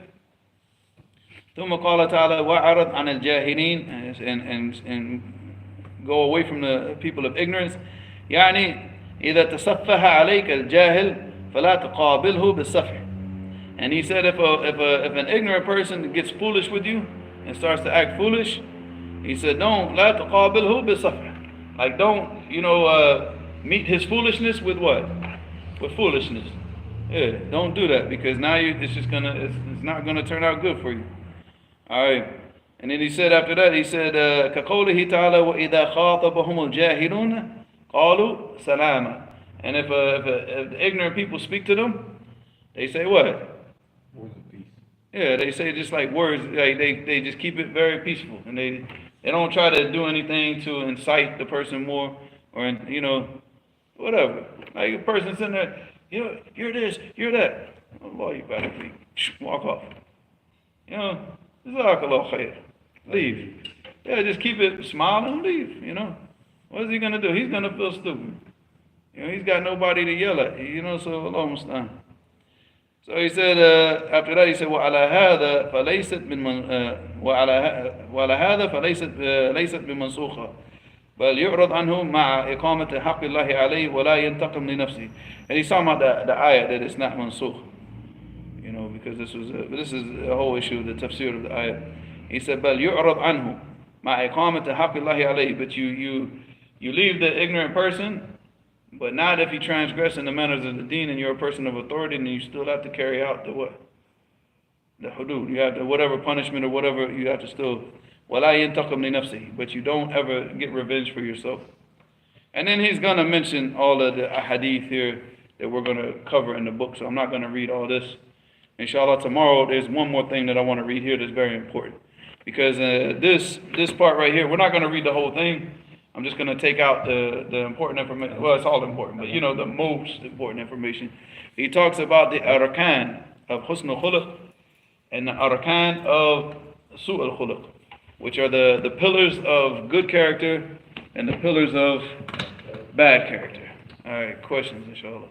ثم قال تعالى وأعرض عن الجاهلين, and go away from the people of ignorance. يعني إذا تصفح عليك الجاهل فلا تقابله بالصفح. And he said, if an ignorant person gets foolish with you and starts to act foolish, he said, don't لا تقابله بالصفح. Like, don't meet his foolishness with what? With foolishness. Yeah, don't do that, because now it's not gonna turn out good for you. All right. And then he said after that, he said, كقوله تعالى وإذا خاطبهم الجاهلون قالوا سلاما. And if the ignorant people speak to them, they say what? Words of peace. Yeah, they say just like words. Like they just keep it very peaceful, and they don't try to do anything to incite the person more, or whatever. Like a person sitting there, you're this, you're that. Oh, boy, you better walk off. Jazakallah khair. Leave. Yeah, just keep it smiling and leave. What is he gonna do? He's gonna feel stupid. He's got nobody to yell at. So Allah musta'an. So he said, after that he said, وعلى هذا فليست بمنسوخة بل يعرض عنه مع إقامة حق الله عليه ولا ينتقم لنفسه. And he's talking about the ayat that it's not mansukh. Because this is a whole issue, the tafsir of the ayat. He said, بل يعرض عنه مع إقامة حق الله عليه. But you leave the ignorant person, but not if you transgress in the manners of the deen and you're a person of authority, and you still have to carry out the what? The hudud. You have to, whatever punishment or whatever, you have to still, وَلَا يَنْتَقِمْ لِنَفْسِهِ. But you don't ever get revenge for yourself. And then he's going to mention all of the ahadith here that we're going to cover in the book, so I'm not going to read all this. Inshallah, tomorrow there's one more thing that I want to read here that's very important. Because this part right here, we're not going to read the whole thing. I'm just going to take out the important information. Well, it's all important, but the most important information. He talks about the arkan of husn al-khuluq and the arkan of su' al-khuluq, which are the pillars of good character and the pillars of bad character. All right, questions, inshallah.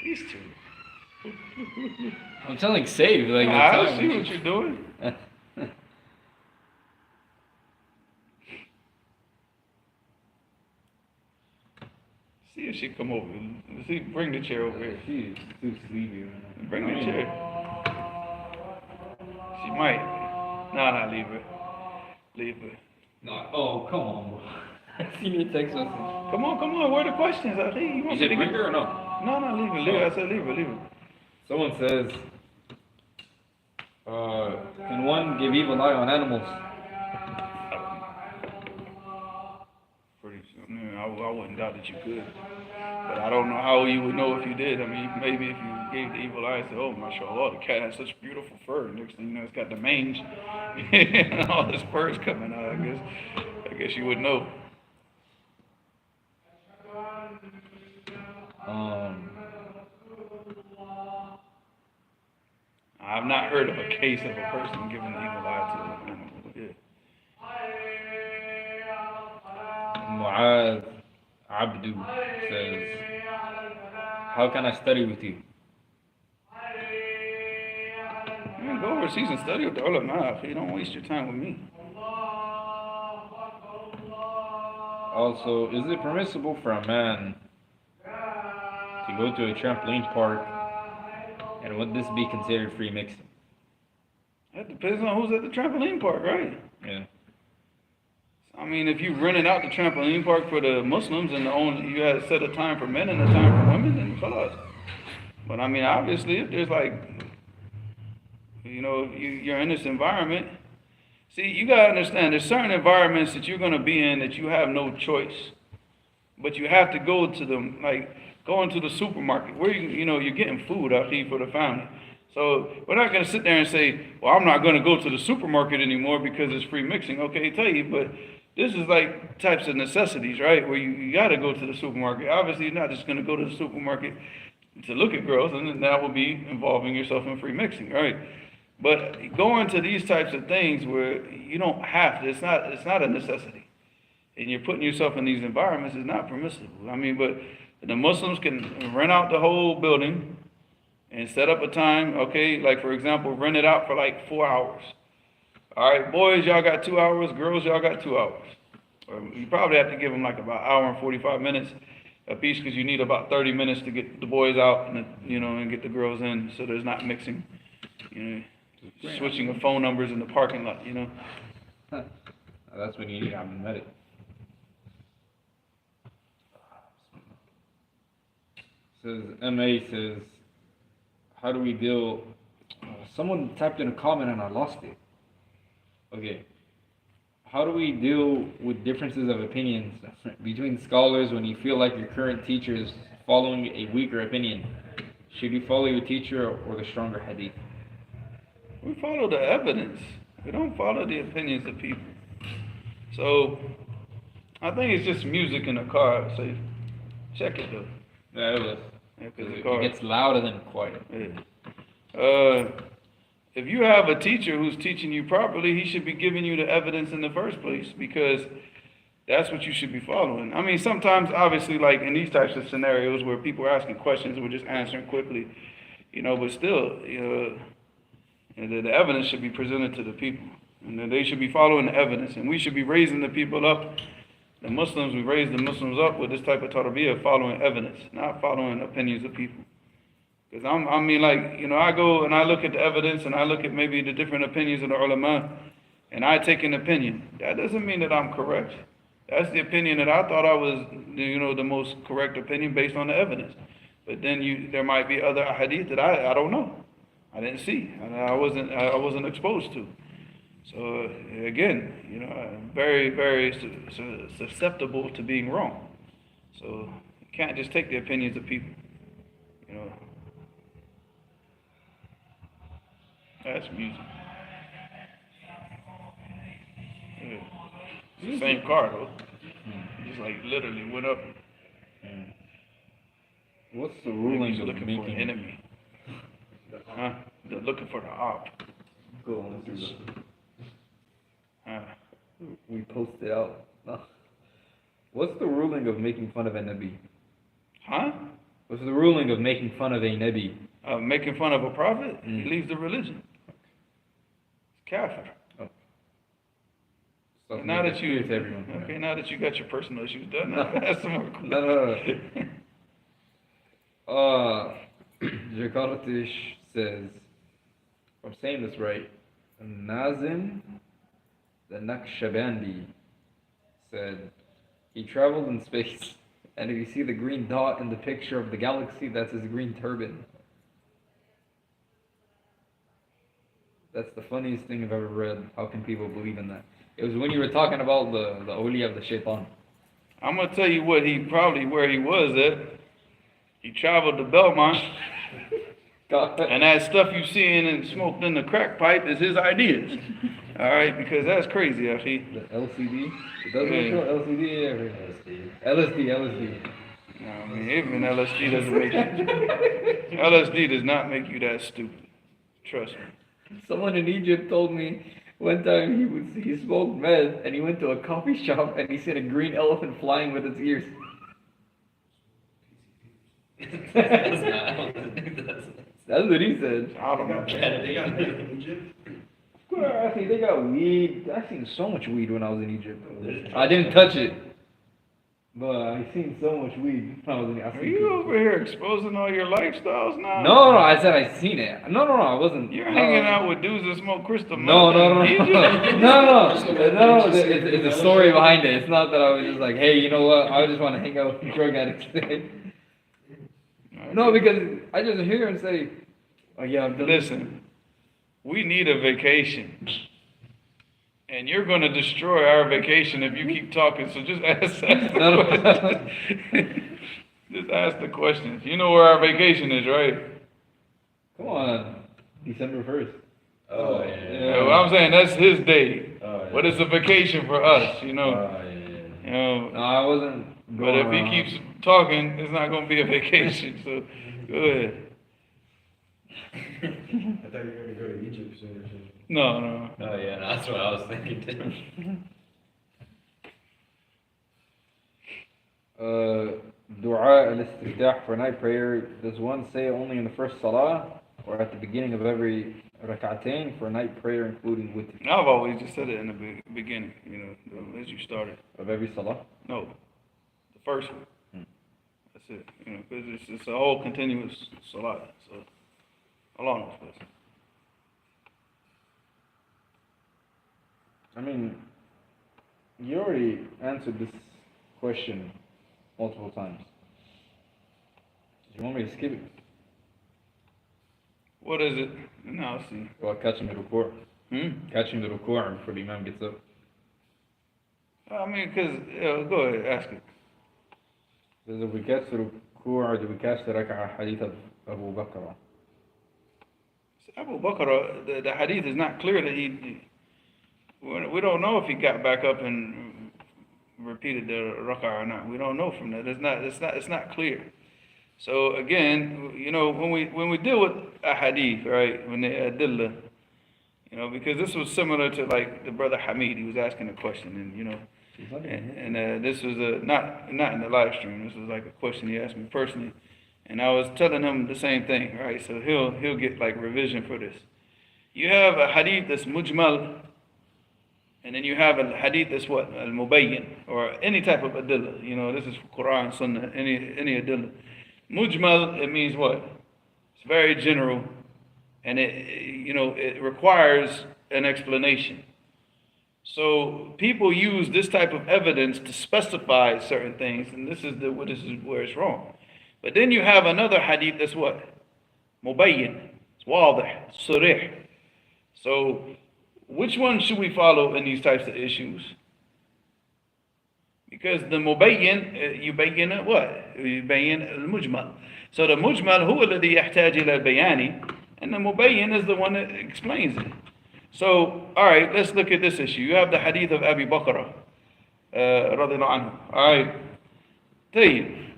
These two. I'm telling save. Like, I see what you're doing. See if she come over. See, bring the chair over here. She is too sleepy right now. Bring the chair. She might. No, leave her. Leave her. No, oh, come on, bro. I seen your text message. Come on. Where are the questions? I think You said bring her or no? No, leave her. Leave her. I said leave her. Someone says, can one give evil eye on animals? I wouldn't doubt that you could. But I don't know how you would know if you did. I mean, maybe if you gave the evil eye and said, oh, mashallah, the cat has such beautiful fur. Next thing you know, it's got the mange. And all this fur's coming out, I guess you would know. I've not heard of a case of a person giving the evil eye to an animal. Yeah. Mu'adh Abdu says, how can I study with you? Man, go overseas and study with the ulama. You don't waste your time with me. Also, is it permissible for a man to go to a trampoline park, and would this be considered free mixing? That depends on who's at the trampoline park, right? Yeah. I mean, if you rented out the trampoline park for the Muslims and you had set a time for men and a time for women, then khalas. But I mean, obviously, if there's you're in this environment. See, you gotta understand, there's certain environments that you're gonna be in that you have no choice, but you have to go to them, like going to the supermarket where you're getting food out here for the family. So we're not going to sit there and say, well, I'm not going to go to the supermarket anymore because it's free mixing. Okay, I tell you, but this is like types of necessities, right? Where you got to go to the supermarket. Obviously, you're not just going to go to the supermarket to look at girls, and then that will be involving yourself in free mixing, right? But going to these types of things where you don't have to, it's not a necessity. And you're putting yourself in these environments is not permissible. I mean, but the Muslims can rent out the whole building and set up a time, okay, like for example, rent it out for like 4 hours. All right, boys, y'all got 2 hours, girls, y'all got 2 hours. Or you probably have to give them like about an hour and 45 minutes a piece because you need about 30 minutes to get the boys out and, and get the girls in so there's not mixing, switching of phone numbers in the parking lot, That's when you need Abdul Medic. MA says, how do we deal? Someone typed in a comment and I lost it. Okay. How do we deal with differences of opinions between scholars when you feel like your current teacher is following a weaker opinion? Should you follow your teacher or the stronger hadith? We follow the evidence. We don't follow the opinions of people. So, I think it's just music in the car. So, check it though. Yeah, it was. Because It gets louder than quiet. Yeah. If you have a teacher who's teaching you properly, he should be giving you the evidence in the first place because that's what you should be following. I mean, sometimes, obviously, like in these types of scenarios where people are asking questions and we're just answering quickly, but still, the evidence should be presented to the people. And then they should be following the evidence. And we should be raising the people up. The Muslims, we raise the Muslims up with this type of tarbiyah, following evidence, not following opinions of people. Because I go and I look at the evidence and I look at maybe the different opinions of the ulama and I take an opinion. That doesn't mean that I'm correct. That's the opinion that I thought I was, the most correct opinion based on the evidence. But then there might be other hadith that I don't know. I didn't see. I wasn't exposed to. So again, I'm very, very susceptible to being wrong. So you can't just take the opinions of people. That's music. Yeah. It's the same car though. It just like literally went up. What's the ruling of looking for an enemy? Huh? They're looking for the op. Go on. Huh? We posted out. What's the ruling of making fun of a Nabi? Huh? What's the ruling of making fun of a Nabi? Making fun of a prophet? He leaves the religion. It's kafir. So now that you got your personal issues done, that's some more cool. No. Jakartish says, if I'm saying this right, Nazim the Naqshbandi said he traveled in space, and if you see the green dot in the picture of the galaxy, that's his green turban. That's the funniest thing I've ever read. How can people believe in that? It was when you were talking about the awliya of the shaitan. I'm going to tell you where he was at. He traveled to Belmont. And that stuff you seeing and smoked in the crack pipe is his ideas. All right, because that's crazy, Afi. The LCD? It doesn't show LCD. LSD. No, I mean, even LSD doesn't make you. LSD does not make you that stupid. Trust me. Someone in Egypt told me one time he smoked meth and he went to a coffee shop and he seen a green elephant flying with its ears. That's what he said. I don't know. They got it in Egypt. I think they got weed. I seen so much weed when I was in Egypt. I didn't touch it, but I seen so much weed when I was in Egypt. Are you over here exposing all your lifestyles now? No, I said I seen it. No, I wasn't. You're hanging out with dudes that smoke crystal meth. No. It's a story behind it. It's not that I was just like, hey, you know what? I just want to hang out with drug addicts today. No, because I just hear and say, oh yeah, I'm done. Listen, we need a vacation. And you're going to destroy our vacation if you keep talking, so just ask the question. Just ask the questions. You know where our vacation is, right? Come on. December 1st. Oh, yeah. Well, I'm saying that's his day. Oh, yeah. But it's a vacation for us, you know. Oh, yeah. You know. No, I wasn't But going if he around. keeps talking, it's not going to be a vacation. So go ahead. I thought you were gonna go to Egypt soon or something. No. Oh, yeah, that's what I was thinking too. Dua al-istiftah for night prayer, does one say only in the first salah or at the beginning of every rak'atain for night prayer, including witr? I've always just said it in the beginning, you know, as you started. Of every salah? No, the first one. That's it, you know, because it's a whole continuous salat. So, Allah knows best. I mean, you already answered this question multiple times. Do you want me to skip it? What is it? Now see. Well, catching the ruku'. Catching the ruku' before the imam gets up. I mean, because, go ahead, ask it. Says if we catch the ruku', do we catch the rak'ah hadith of Abu Bakr? Abu Bakr, the hadith is not clear that we don't know if he got back up and repeated the rak'ah or not. We don't know from that. It's not clear. So again, you know, when we deal with a hadith, right, when the adillah, you know, because this was similar to like the brother Hamid, he was asking a question, and you know, and this was not in the live stream. This was like a question he asked me personally, and I was telling him the same thing, right? So he'll get like revision for this. You have a hadith that's mujmal, and then you have a hadith that's what? Al-mubayyin, or any type of adillah. You know, this is Quran, Sunnah, any adillah. Mujmal, it means what? It's very general, and it requires an explanation. So people use this type of evidence to specify certain things, and this is where it's wrong. But then you have another hadith that's what? Mubayyin. It's wadih, surih. So which one should we follow in these types of issues? Because the mubayyin, yubayyin what? Yubayyin al-mujmal. So the mujmal huwa alladhi yahtaj ila al-bayani, and the mubayyin is the one that explains it. So, all right, let's look at this issue. You have the hadith of Abu Bakr, radiallahu anhu. All right,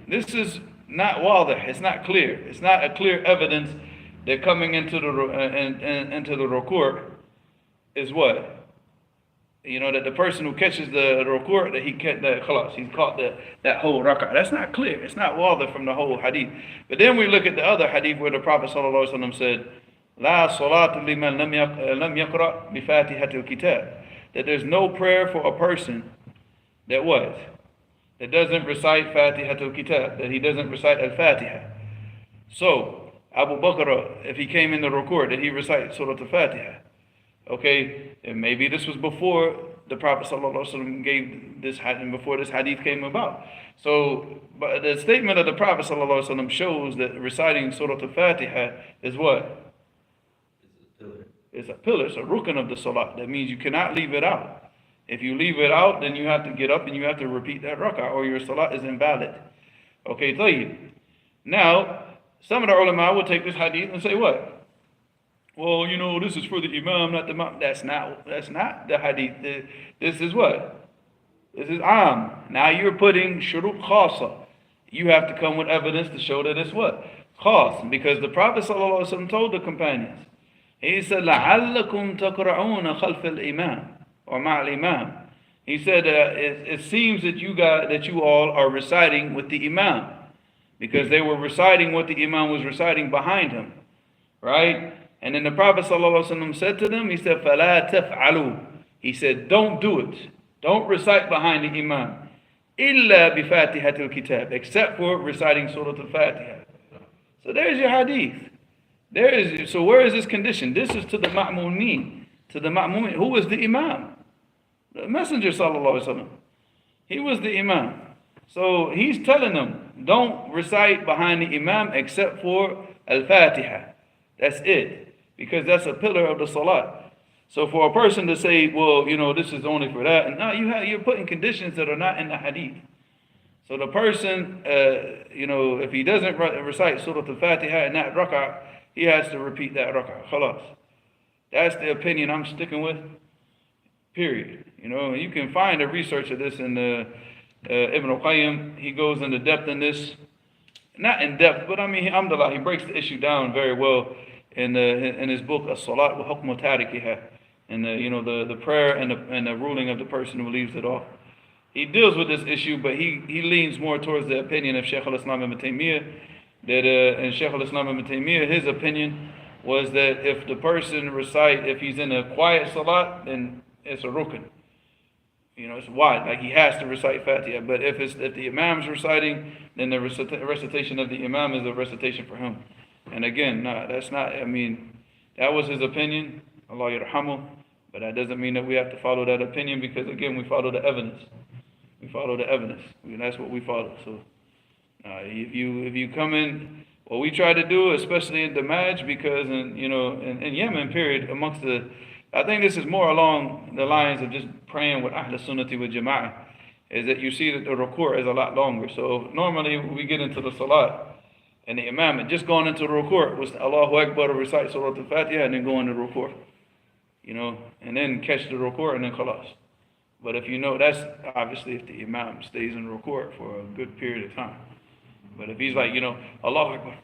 this is not wadih. It's not clear. It's not a clear evidence that coming into the ruku' is what? You know, that the person who catches the ruku', that he's caught that whole rak'ah. That's not clear. It's not wadih from the whole hadith. But then we look at the other hadith where the Prophet ﷺ said, La salat liman lam yaqra bi fatihatil kitab. That there's no prayer for a person that what? That doesn't recite fatihatil kitab. That he doesn't recite al-fatiha. So, Abu Bakr, if he came in the ruku', did he recite Surah al-Fatiha? Okay, and maybe this was before the Prophet ﷺ gave this hadith, before this hadith came about. So, but the statement of the Prophet ﷺ shows that reciting Surah al-Fatiha is what? It's a pillar, it's a rukn of the salat. That means you cannot leave it out. If you leave it out, then you have to get up and you have to repeat that rak'ah, or your salat is invalid. Okay, tayyib. Now, some of the ulama will take this hadith and say what? Well, you know, this is for the imam, not the imam. That's not the hadith. This is what? This is am. Now you're putting shurut khasa. You have to come with evidence to show that it's what? Khas. Because the Prophet ﷺ told the companions, he said, لَعَلَّكُمْ تَقْرَعُونَ خَلْفَ الْإِمَامِ or مَعَ الْإِمَامِ. He said, it seems that you all are reciting with the imam. Because they were reciting what the imam was reciting behind him. Right? And then the Prophet ﷺ said to them, he said, فَلَا تَفْعَلُوا. He said, don't do it. Don't recite behind the imam. إِلَّا بِفَاتِحَةِ الْكِتَابِ. Except for reciting Surah Al-Fatiha. So there's your hadith. So where is this condition? This is to the ma'mumin. To the ma'mumin. Who was the imam? The Messenger ﷺ. He was the imam. So he's telling them, don't recite behind the imam except for Al-Fatiha. That's it. Because that's a pillar of the salat. So for a person to say, well, you know, this is only for that, and no, you're putting conditions that are not in the hadith. So the person, you know, if he doesn't recite Surah Al-Fatiha in that rak'ah, he has to repeat that rak'ah. Khalas. That's the opinion I'm sticking with. Period. You know, you can find a research of this in the Ibn al-Qayyim. He goes into depth in this. Not in depth, but I mean, alhamdulillah, he breaks the issue down very well in his book, As-Salat wa Hukm Tarikiha, and the prayer and the ruling of the person who leaves it off. He deals with this issue, but he leans more towards the opinion of Shaykh al-Islam ibn Taymiyyah, that and Shaykh al-Islam ibn Taymiyyah, his opinion was that if the person if he's in a quiet salat, then it's a rukn. You know, it's wide, like he has to recite Fatiha. But if the Imam's reciting, then the recitation of the Imam is a recitation for him. And again, that's not, I mean, that was his opinion, Allah yarhamu, but that doesn't mean that we have to follow that opinion, because again, we follow the evidence. We follow the evidence. That's what we follow. So if you come in, what we try to do, especially in Damaj, because in Yemen, period, amongst I think this is more along the lines of just praying with Ahl Sunnati with Jama'ah, is that you see that the ruku' is a lot longer. So normally we get into the salat, and the Imam had just gone into the ruku' was Allahu Akbar to recite Surah Al-Fatiha and then go into ruku', and then catch the ruku' and then khalas. But if that's obviously if the Imam stays in ruku' for a good period of time. But if he's like, Allahu Akbar,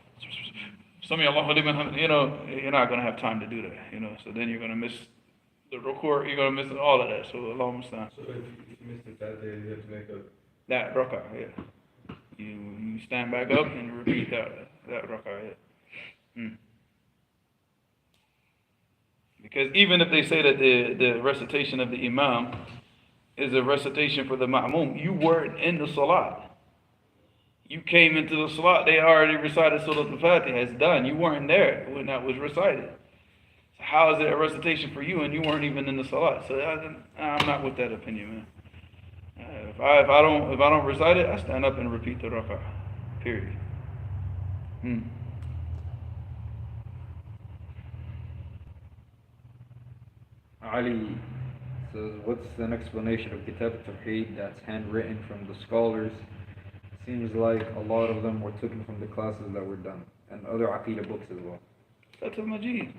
Allahu liman hamid, you're not going to have time to do that, so then you're going to miss the ruku', you're going to miss all of that, so Allahu musta'an. So if you miss the Fatiha, you have to make up that rak'ah, yeah. You stand back up and repeat that rak'ah, yeah. Because even if they say that the recitation of the Imam is a recitation for the ma'mum, you weren't in the salat. You came into the salat, they already recited Surah Al-Fatiha, it's done. You weren't there when that was recited. So how is it a recitation for you and you weren't even in the salat? So I'm not with that opinion, man. If I don't recite it, I stand up and repeat the rak'ah. Period. Ali says, what's an explanation of Kitab al-Tawheed that's handwritten from the scholars? Seems like a lot of them were taken from the classes that were done, and other Aqidah books as well. Fath al-Majid.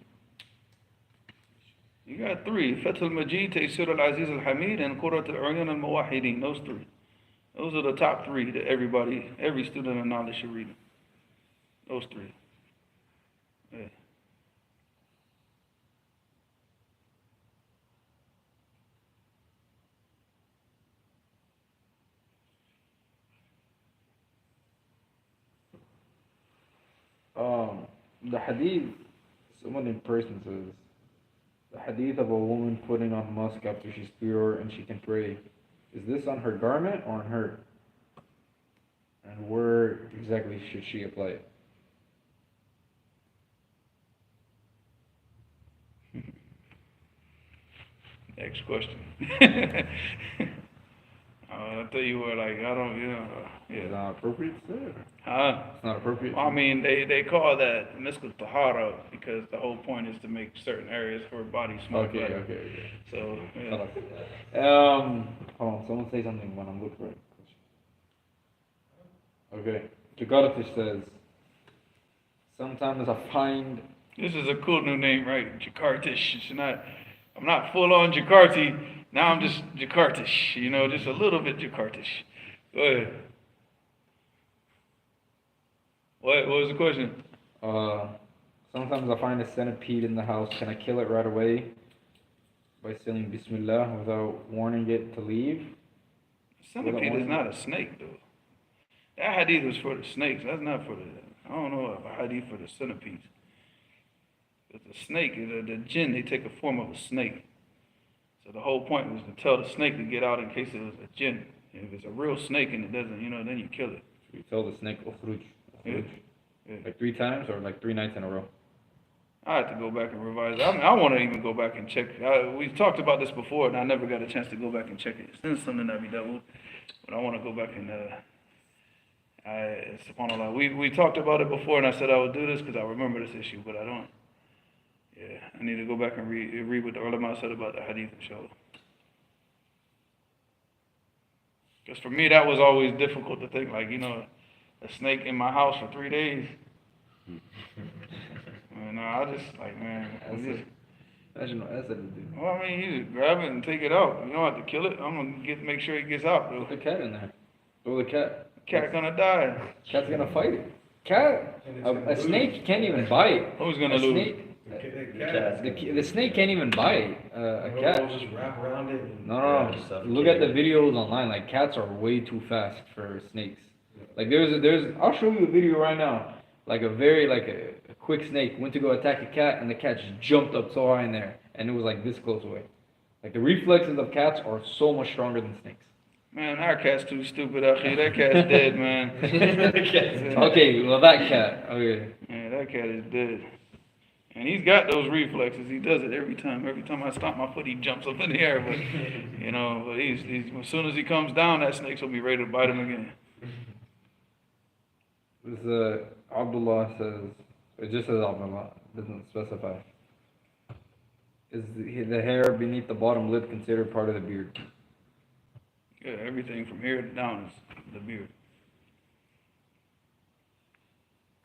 You got three. Fath al-Majid, Taysir al-Aziz al-Hamid, and Qurat al-Uyun al-Muwahideen. Those three. Those are the top three that every student of knowledge should read. Those three. Yeah. The hadith, someone in person says, the hadith of a woman putting on musk after she's pure and she can pray, is this on her garment or on her? And where exactly should she apply it? Next question. I'll tell you what, like, I don't, yeah. It's not appropriate to say it? Huh? It's not appropriate? I mean, they call that misconceptions tahara because the whole point is to make certain areas of her body smell better. Okay. So, yeah. Hold on, someone say something when I'm looking for it. Okay. Jakartish says, sometimes I find... This is a cool new name, right? Jakartish. I'm not full on Jakarti. Now I'm just Jakartish, just a little bit Jakartish. Go ahead. What was the question? Sometimes I find a centipede in the house. Can I kill it right away by saying Bismillah without warning it to leave? Centipede is not a snake, though. That hadith was for the snakes. That's not for I don't know of a hadith for the centipedes. But the snake, the jinn, they take a form of a snake. So the whole point was to tell the snake to get out in case it was a jinn. If it's a real snake and it doesn't, then you kill it. So you tell the snake, Ukhruj. Yeah. Like 3 times or like 3 nights in a row? I have to go back and revise. I want to even go back and check. We've talked about this before, and I never got a chance to go back and check it. It's something that we dealt with, but I want to go back and. SubhanAllah. We talked about it before, and I said I would do this because I remember this issue, but I don't. Yeah, I need to go back and read what the ulama said about the hadith, inshallah. Because for me, that was always difficult to think, like, a snake in my house for 3 days. no, I just like, man, Imagine what Asad would do. well, I mean, you just grab it and take it out. You don't have to kill it. I'm gonna make sure it gets out, though. Put the cat in there. Throw the cat. Cat gonna die. Cat's gonna fight it. Cat, a snake can't even bite. Who's gonna A lose? snake, The the snake can't even bite a cat. Just wrap around it. And No. Look at the videos online. Like cats are way too fast for snakes. Like there's. I'll show you a video right now. Like a quick snake went to go attack a cat, and the cat just jumped up so high in there, and it was like this close away. Like the reflexes of cats are so much stronger than snakes. Man, our cat's too stupid, Akhi. That cat's dead, man. Okay, well that cat. Okay. Yeah, that cat is dead. And he's got those reflexes. He does it every time. Every time I stomp my foot, he jumps up in the air. But but he's as soon as he comes down, that snake's gonna be ready to bite him again. This Abdullah says, it just says Abdullah, it doesn't specify. Is the hair beneath the bottom lip considered part of the beard? Yeah, everything from here down is the beard.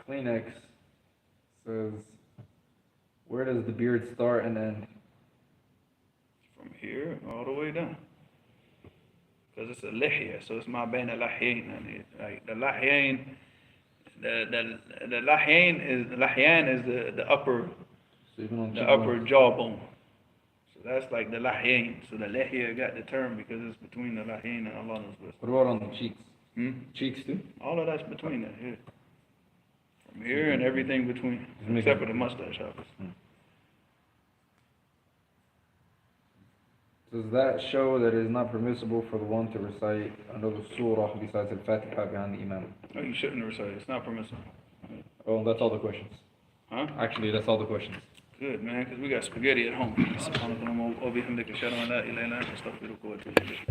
Kleenex says, where does the beard start and end? From here all the way down. Because it's a lihya, so it's ma bayna lahyain. Like the lahyain, the lahyan is the upper jawbone. So that's like the lahyain. So the lihya got the term because it's between the lahyain and Allah knows best. What about on the cheeks? Cheeks too? All of that's between that here. From here and everything between, except for the mustache obviously. Does that show that it is not permissible for the one to recite another surah besides Al-Fatiha behind the Imam? No, you shouldn't recite. It's not permissible. Oh, that's all the questions. Huh? Actually, that's all the questions. Good, man, because we got spaghetti at home. SubhanAllah, وبحمدك أشهد أن لا إله إلا أنت أستغفرك وأتوب إليك.